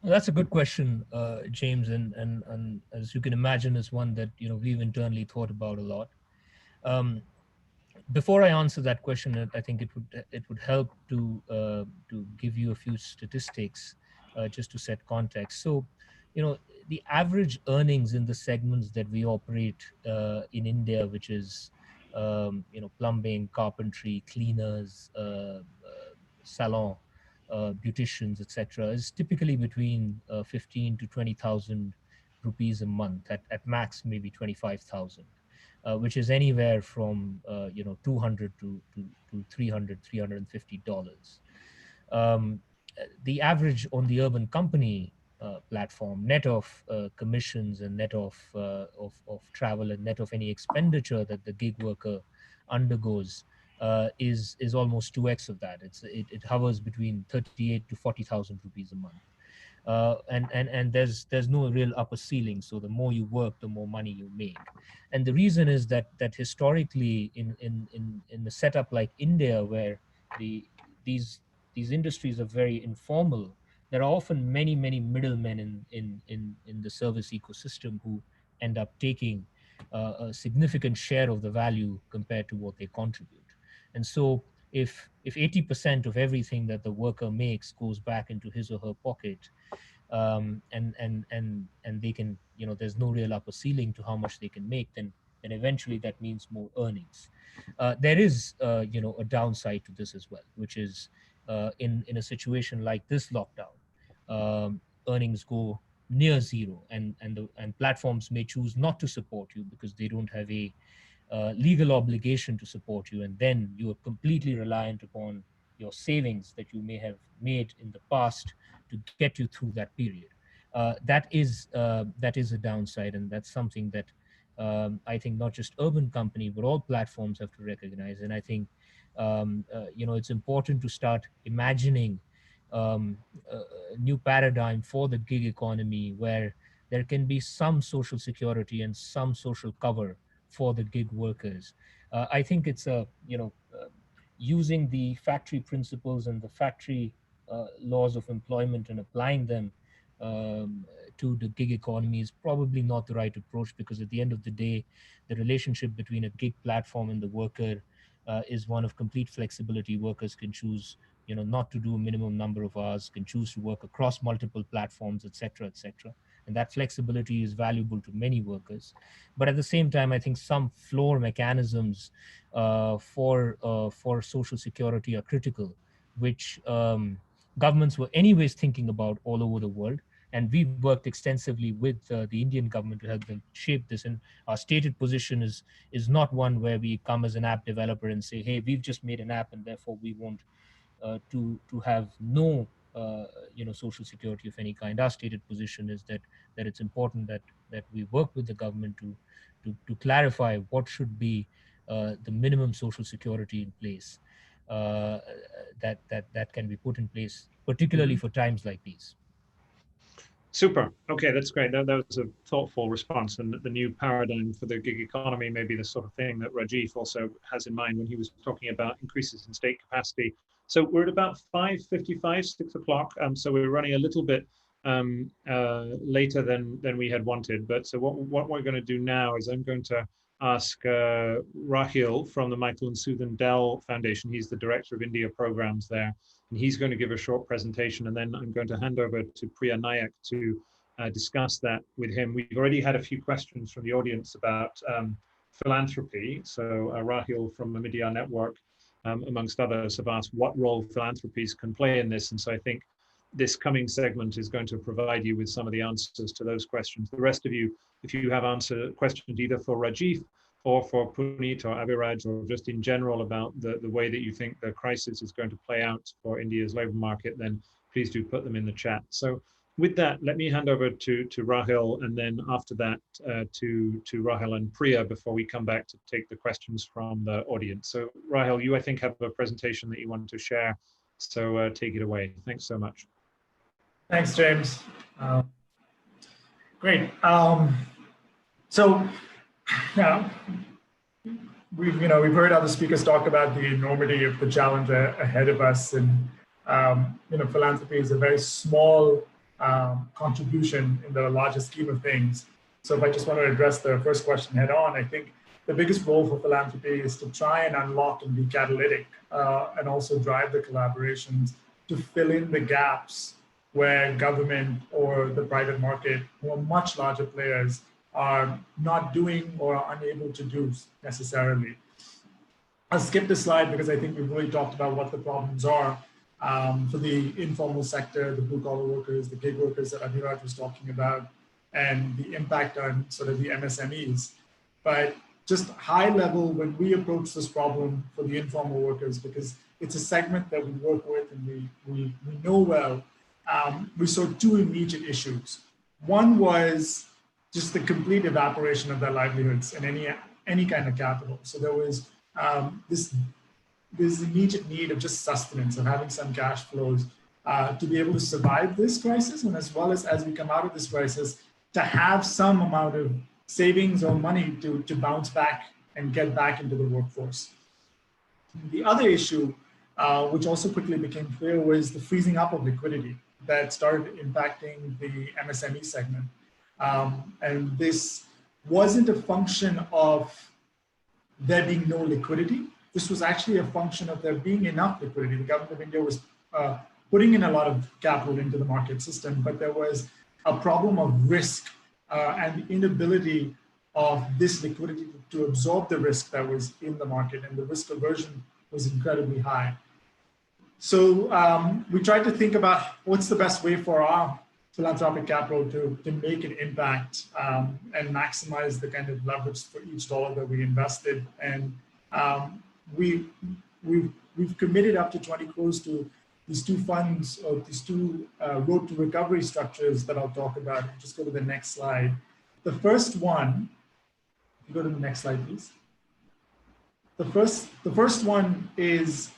Well, that's a good question, James, and as you can imagine, is one that we've internally thought about a lot. Before I answer that question, I think it would help to give you a few statistics just to set context. So, the average earnings in the segments that we operate in India, which is plumbing, carpentry, cleaners, salon, beauticians, etc., is typically between 15 to 20,000 rupees a month. At max, maybe 25,000. Which is anywhere from 200 to $350. The average on the urban company platform, net of commissions and net of travel and net of any expenditure that the gig worker undergoes, is almost 2x of that. It hovers between 38 to 40,000 rupees a month. And there's no real upper ceiling. So the more you work, the more money you make. And the reason is that historically in the setup like India, where these industries are very informal, there are often many middlemen in the service ecosystem who end up taking a significant share of the value compared to what they contribute. And so if 80% of everything that the worker makes goes back into his or her pocket, and they can, there's no real upper ceiling to how much they can make, then eventually that means more earnings. There is a downside to this as well, which is in a situation like this lockdown, earnings go near zero, and platforms may choose not to support you because they don't have a legal obligation to support you, and then you are completely reliant upon your savings that you may have made in the past to get you through that period. That is a downside, and that's something that I think not just urban company but all platforms have to recognize. And I think it's important to start imagining a new paradigm for the gig economy where there can be some social security and some social cover for the gig workers. I think it's using the factory principles and the factory laws of employment and applying them to the gig economy is probably not the right approach, because at the end of the day, the relationship between a gig platform and the worker is one of complete flexibility. Workers can choose not to do a minimum number of hours, can choose to work across multiple platforms, et cetera, et cetera. And that flexibility is valuable to many workers. But at the same time, I think some floor mechanisms for Social Security are critical, which governments were anyways thinking about all over the world. And we've worked extensively with the Indian government to help them shape this. And our stated position is not one where we come as an app developer and say, hey, we've just made an app and therefore we want to have no social security of any kind. Our stated position is that it's important that we work with the government to clarify what should be the minimum social security in place that can be put in place, particularly for times like these. Super. Okay, that's great. That was a thoughtful response, and the new paradigm for the gig economy may be the sort of thing that Rajiv also has in mind when he was talking about increases in state capacity. So we're at about 5:55, 6 o'clock. So we're running a little bit later than we had wanted. But so what we're going to do now is I'm going to ask Rahil from the Michael and Susan Dell Foundation. He's the director of India programs there. And he's going to give a short presentation, and then I'm going to hand over to Priya Nayak to discuss that with him. We've already had a few questions from the audience about philanthropy. So Rahil from the Media Network, amongst others, have asked what role philanthropies can play in this. And so I think this coming segment is going to provide you with some of the answers to those questions. The rest of you, if you have questions either for Rajiv or for Puneet or Abhiraj, or just in general about the way that you think the crisis is going to play out for India's labor market, then please do put them in the chat. So with that, let me hand over to Rahil, and then after that to Rahil and Priya before we come back to take the questions from the audience. So Rahil, you I think have a presentation that you want to share, so take it away. Thanks so much. Thanks, James. Great. So yeah, we've heard other speakers talk about the enormity of the challenge ahead of us, and philanthropy is a very small contribution in the larger scheme of things. So if I just want to address the first question head on, I think the biggest role for philanthropy is to try and unlock and be catalytic, and also drive the collaborations to fill in the gaps where government or the private market, who are much larger players, are not doing or are unable to do necessarily. I'll skip this slide because I think we've really talked about what the problems are for the informal sector, the blue-collar workers, the gig workers that Abhiraj was talking about, and the impact on sort of the MSMEs. But just high level, when we approach this problem for the informal workers, because it's a segment that we work with and we know well, we saw two immediate issues. One was just the complete evaporation of their livelihoods and any kind of capital. So there was this immediate need of just sustenance, of having some cash flows to be able to survive this crisis, and as well as we come out of this crisis, to have some amount of savings or money to bounce back and get back into the workforce. The other issue, which also quickly became clear, was the freezing up of liquidity that started impacting the MSME segment. And this wasn't a function of there being no liquidity. This was actually a function of there being enough liquidity. The government of India was putting in a lot of capital into the market system, but there was a problem of risk and the inability of this liquidity to absorb the risk that was in the market, and the risk aversion was incredibly high. So we tried to think about what's the best way for our philanthropic capital to make an impact and maximize the kind of leverage for each dollar that we invested. And we've committed up to 20 crores to these two funds, or these two road to recovery structures that I'll talk about. Just go to the next slide. The first one, if you go to the next slide, please. The first one is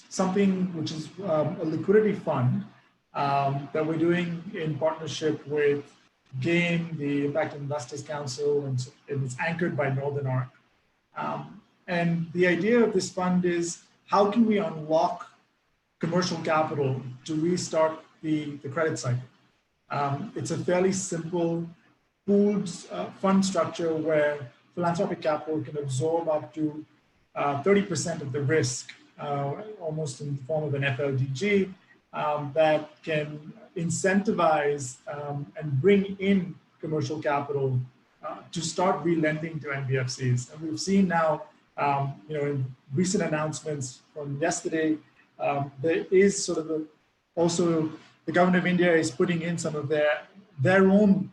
something which is a liquidity fund that we're doing in partnership with GAIN, the Impact Investors Council, and it's anchored by Northern Arc. And the idea of this fund is, how can we unlock commercial capital to restart the credit cycle? It's a fairly simple pooled fund structure where philanthropic capital can absorb up to 30% of the risk almost in the form of an FLDG, that can incentivize and bring in commercial capital to start re-lending to NBFCs. And we've seen now, in recent announcements from yesterday, there is sort of also the government of India is putting in some of their own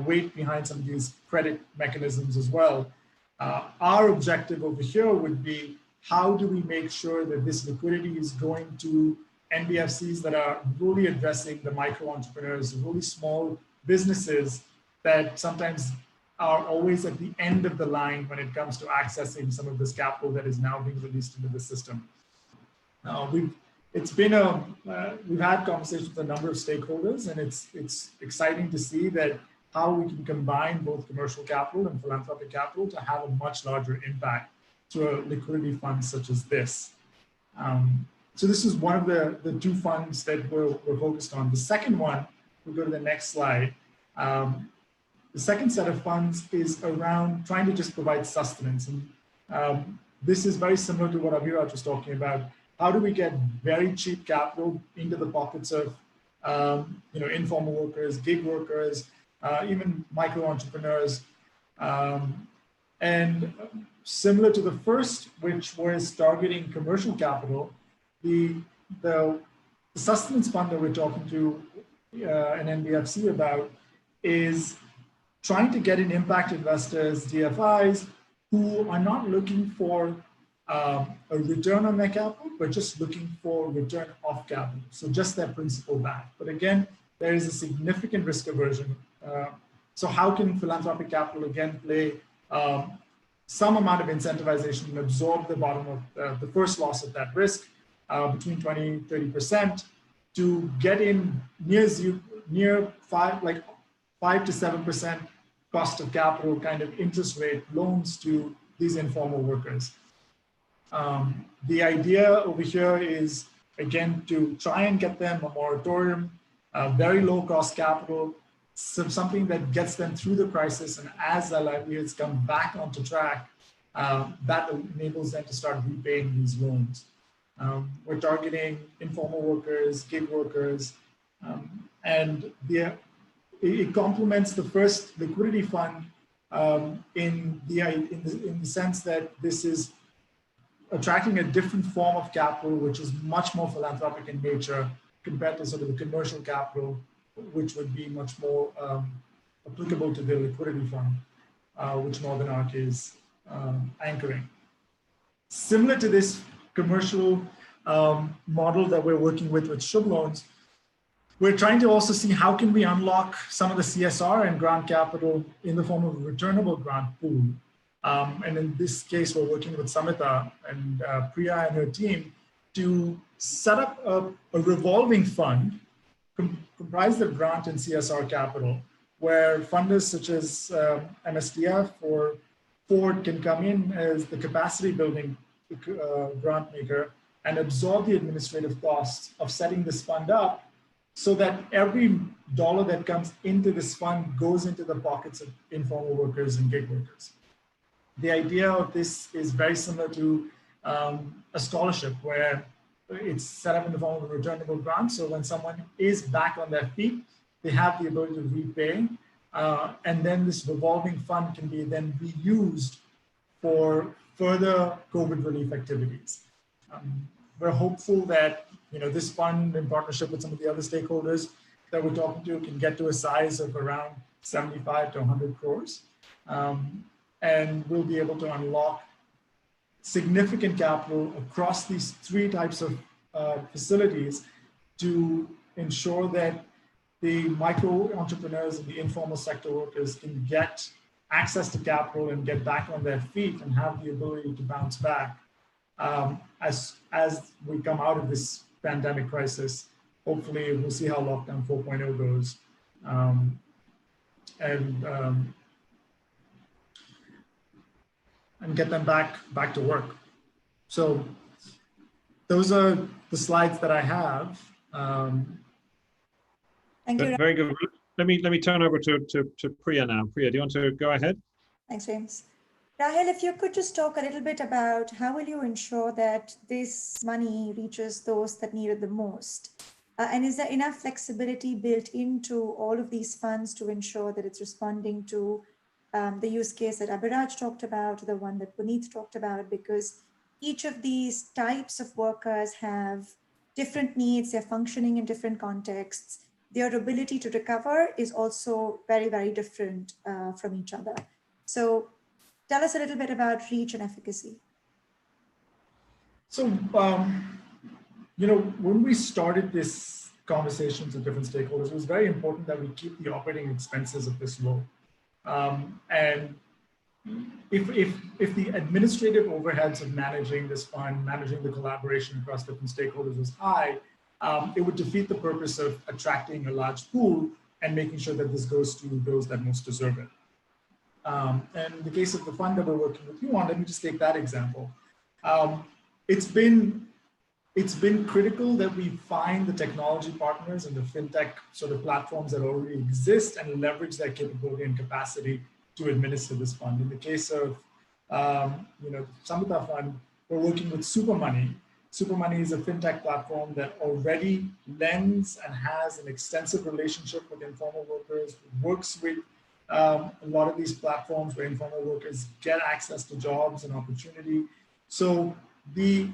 weight behind some of these credit mechanisms as well. Our objective over here would be, how do we make sure that this liquidity is going to NBFCs that are really addressing the micro entrepreneurs, really small businesses that sometimes are always at the end of the line when it comes to accessing some of this capital that is now being released into the system. We've had conversations with a number of stakeholders, and it's exciting to see that how we can combine both commercial capital and philanthropic capital to have a much larger impact through a liquidity fund such as this. So this is one of the two funds that we're focused on. The second one, we'll go to the next slide. The second set of funds is around trying to just provide sustenance. And this is very similar to what Abhiraj was talking about. How do we get very cheap capital into the pockets of informal workers, gig workers, even micro entrepreneurs? And similar to the first, which was targeting commercial capital, the sustenance fund that we're talking to an NBFC about is trying to get in impact investors, DFIs, who are not looking for a return on their capital, but just looking for return of capital. So just their principal back. But again, there is a significant risk aversion. So how can philanthropic capital again play some amount of incentivization and absorb the bottom of the first loss of that risk, between 20, 30%, to get in near 5 to 7% cost of capital kind of interest rate loans to these informal workers. The idea over here is, again, to try and get them a moratorium, very low cost capital, something that gets them through the crisis, and as their livelihoods come back onto track, that enables them to start repaying these loans. We're targeting informal workers, gig workers, and it complements the first liquidity fund in the sense that this is attracting a different form of capital, which is much more philanthropic in nature compared to sort of the commercial capital, which would be much more applicable to the liquidity fund, which Northern Arc is anchoring. Similar to this commercial model that we're working with Shubh Loans, we're trying to also see how can we unlock some of the CSR and grant capital in the form of a returnable grant pool. And in this case, we're working with Samhita and Priya and her team to set up a revolving fund comprised of grant and CSR capital, where funders such as MSDF or Ford can come in as the capacity building grant maker and absorb the administrative costs of setting this fund up, so that every dollar that comes into this fund goes into the pockets of informal workers and gig workers. The idea of this is very similar to a scholarship, where it's set up in the form of a returnable grant. So when someone is back on their feet, they have the ability to repay. And then this revolving fund can be then reused for further COVID relief activities. We're hopeful that this fund, in partnership with some of the other stakeholders that we're talking to, can get to a size of around 75 to 100 crores. And we'll be able to unlock significant capital across these three types of facilities to ensure that the micro entrepreneurs and the informal sector workers can get access to capital and get back on their feet and have the ability to bounce back as we come out of this pandemic crisis. Hopefully, we'll see how lockdown 4.0 goes. And get them back to work. So those are the slides that I have. Thank you. Very good. Let me turn over to Priya now. Priya, do you want to go ahead? Thanks, James. Rahel, if you could just talk a little bit about how will you ensure that this money reaches those that need it the most? And is there enough flexibility built into all of these funds to ensure that it's responding to the use case that Abhiraj talked about, the one that Puneet talked about, because each of these types of workers have different needs, they're functioning in different contexts. Their ability to recover is also very, very different from each other. So tell us a little bit about reach and efficacy. So, when we started this conversations with different stakeholders, it was very important that we keep the operating expenses of this low. And if the administrative overheads of managing this fund, managing the collaboration across different stakeholders was high, it would defeat the purpose of attracting a large pool and making sure that this goes to those that most deserve it. And in the case of the fund that we're working with you on, let me just take that example. It's been critical that we find the technology partners and the fintech sort of platforms that already exist and leverage their capability and capacity to administer this fund. In the case of the Samhita Fund, we're working with SuperMoney. SuperMoney is a fintech platform that already lends and has an extensive relationship with informal workers, works with a lot of these platforms where informal workers get access to jobs and opportunity. So the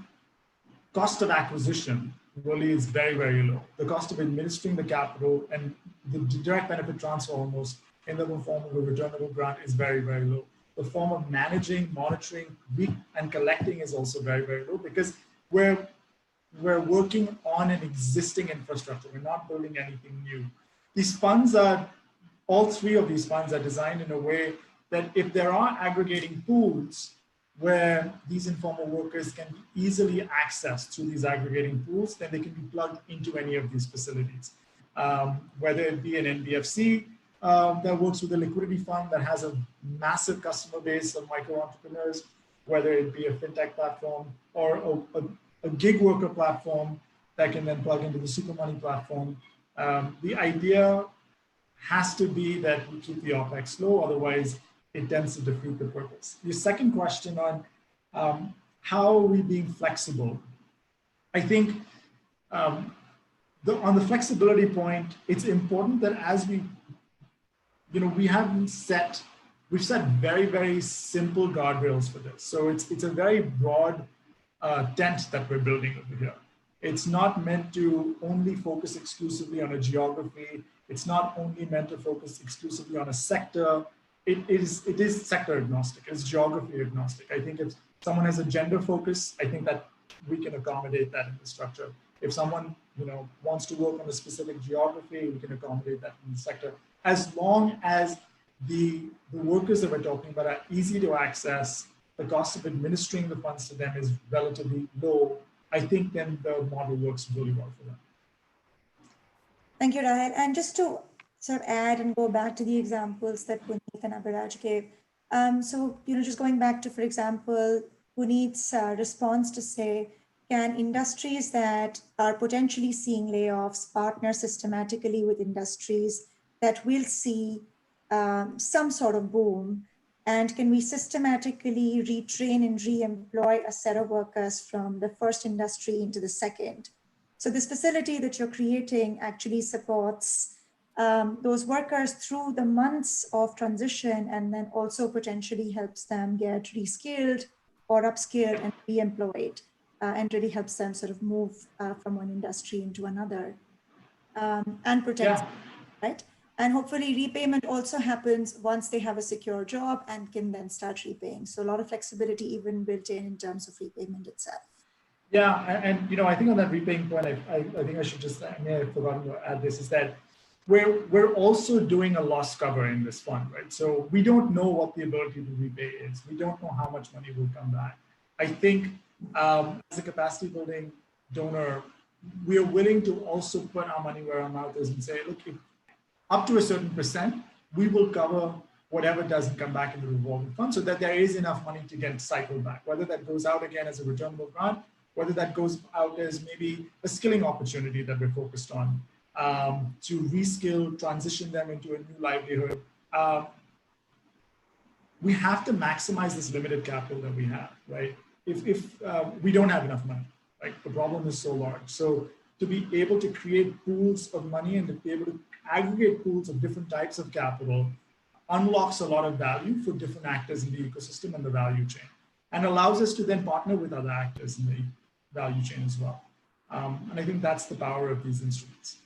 cost of acquisition really is very, very low. The cost of administering the capital and the direct benefit transfer almost in the form of a returnable grant is very, very low. The form of managing, monitoring, and collecting is also very, very low because we're working on an existing infrastructure. We're not building anything new. These funds are, all three of these funds are designed in a way that if there are aggregating pools where these informal workers can be easily accessed through these aggregating pools, then they can be plugged into any of these facilities. Whether it be an NBFC that works with a liquidity fund that has a massive customer base of micro entrepreneurs, whether it be a fintech platform or a gig worker platform that can then plug into the SuperMoney platform. The idea has to be that we keep the OpEx low, otherwise it tends to defeat the purpose. Your second question on how are we being flexible? I think on the flexibility point, it's important that as we've set very, very simple guardrails for this. So it's a very broad tent that we're building over here. It's not meant to only focus exclusively on a geography. It's not only meant to focus exclusively on a sector. It is sector agnostic, it's geography agnostic. I think if someone has a gender focus, I think that we can accommodate that in the structure. If someone wants to work on a specific geography, we can accommodate that in the sector. As long as the workers that we're talking about are easy to access, the cost of administering the funds to them is relatively low, I think then the model works really well for them. Thank you, Rahel. And just to sort of add and go back to the examples that Puneet and Abhiraj gave. So, just going back to, for example, Puneet's response to say, can industries that are potentially seeing layoffs partner systematically with industries that will see some sort of boom? And can we systematically retrain and re-employ a set of workers from the first industry into the second? So this facility that you're creating actually supports those workers through the months of transition, and then also potentially helps them get reskilled or upskilled and re-employed, and really helps them sort of move from one industry into another and protect, right? And hopefully repayment also happens once they have a secure job and can then start repaying. So a lot of flexibility even built in terms of repayment itself. Yeah, and I think on that repaying point, I think I should just, I may have forgotten to add this, is that we're also doing a loss cover in this fund, right? So we don't know what the ability to repay is. We don't know how much money will come back. I think as a capacity building donor, we are willing to also put our money where our mouth is and say, look, if up to a certain percent, we will cover whatever doesn't come back into the revolving fund so that there is enough money to get cycled back, whether that goes out again as a returnable grant, whether that goes out as maybe a skilling opportunity that we're focused on, to reskill, transition them into a new livelihood. we have to maximize this limited capital that we have, right? If we don't have enough money, like the problem is so large. So to be able to create pools of money and to be able to aggregate pools of different types of capital unlocks a lot of value for different actors in the ecosystem and the value chain, and allows us to then partner with other actors in the value chain as well. And I think that's the power of these instruments.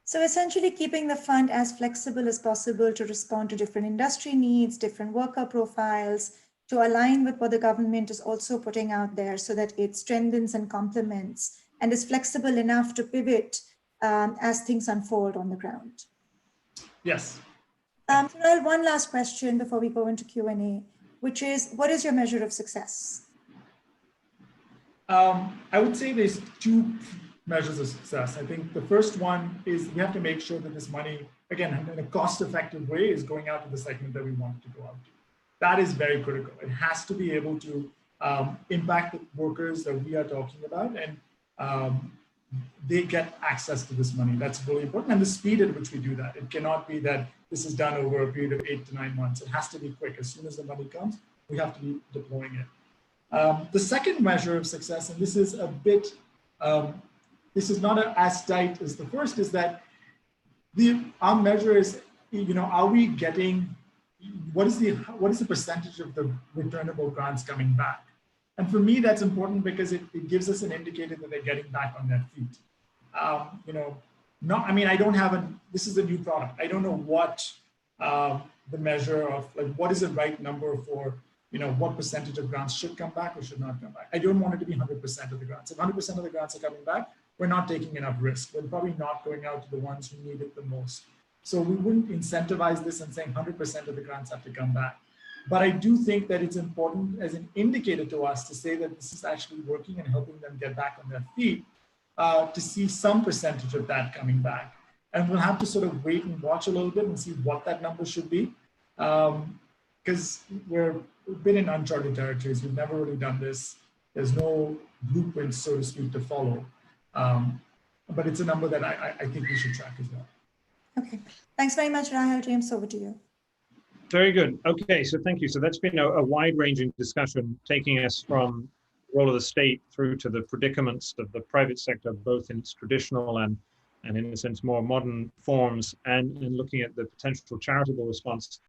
So essentially keeping the fund as flexible as possible to respond to different industry needs, different worker profiles, to align with what the government is also putting out there so that it strengthens and complements and is flexible enough to pivot as things unfold on the ground. Yes. Well, one last question before we go into Q&A, which is, what is your measure of success? I would say there's two measures of success. I think the first one is we have to make sure that this money, again, in a cost-effective way, is going out to the segment that we want it to go out to. That is very critical. It has to be able to impact the workers that we are talking about, and they get access to this money. That's really important. And the speed at which we do that. It cannot be that this is done over a period of 8 to 9 months. It has to be quick. As soon as the money comes, we have to be deploying it. The second measure of success, and this is a bit, this is not as tight as the first, is that our measure is, are we getting, what is the percentage of the returnable grants coming back? And for me, that's important because it gives us an indicator that they're getting back on their feet. I don't have this is a new product. I don't know what the measure of, like, what is the right number for, what percentage of grants should come back or should not come back. I don't want it to be 100% of the grants. If 100% of the grants are coming back, we're not taking enough risk. We're probably not going out to the ones who need it the most. So we wouldn't incentivize this and saying 100% of the grants have to come back. But I do think that it's important as an indicator to us to say that this is actually working and helping them get back on their feet, to see some percentage of that coming back. And we'll have to sort of wait and watch a little bit and see what that number should be. Because we've been in uncharted territories. We've never really done this. There's no blueprint, so to speak, to follow. But it's a number that I think we should track as well. Okay, thanks very much, Rahul. James, over to you. Very good. Okay, so thank you. So that's been a wide-ranging discussion, taking us from the role of the state through to the predicaments of the private sector, both in its traditional and in a sense more modern forms, and looking at the potential charitable response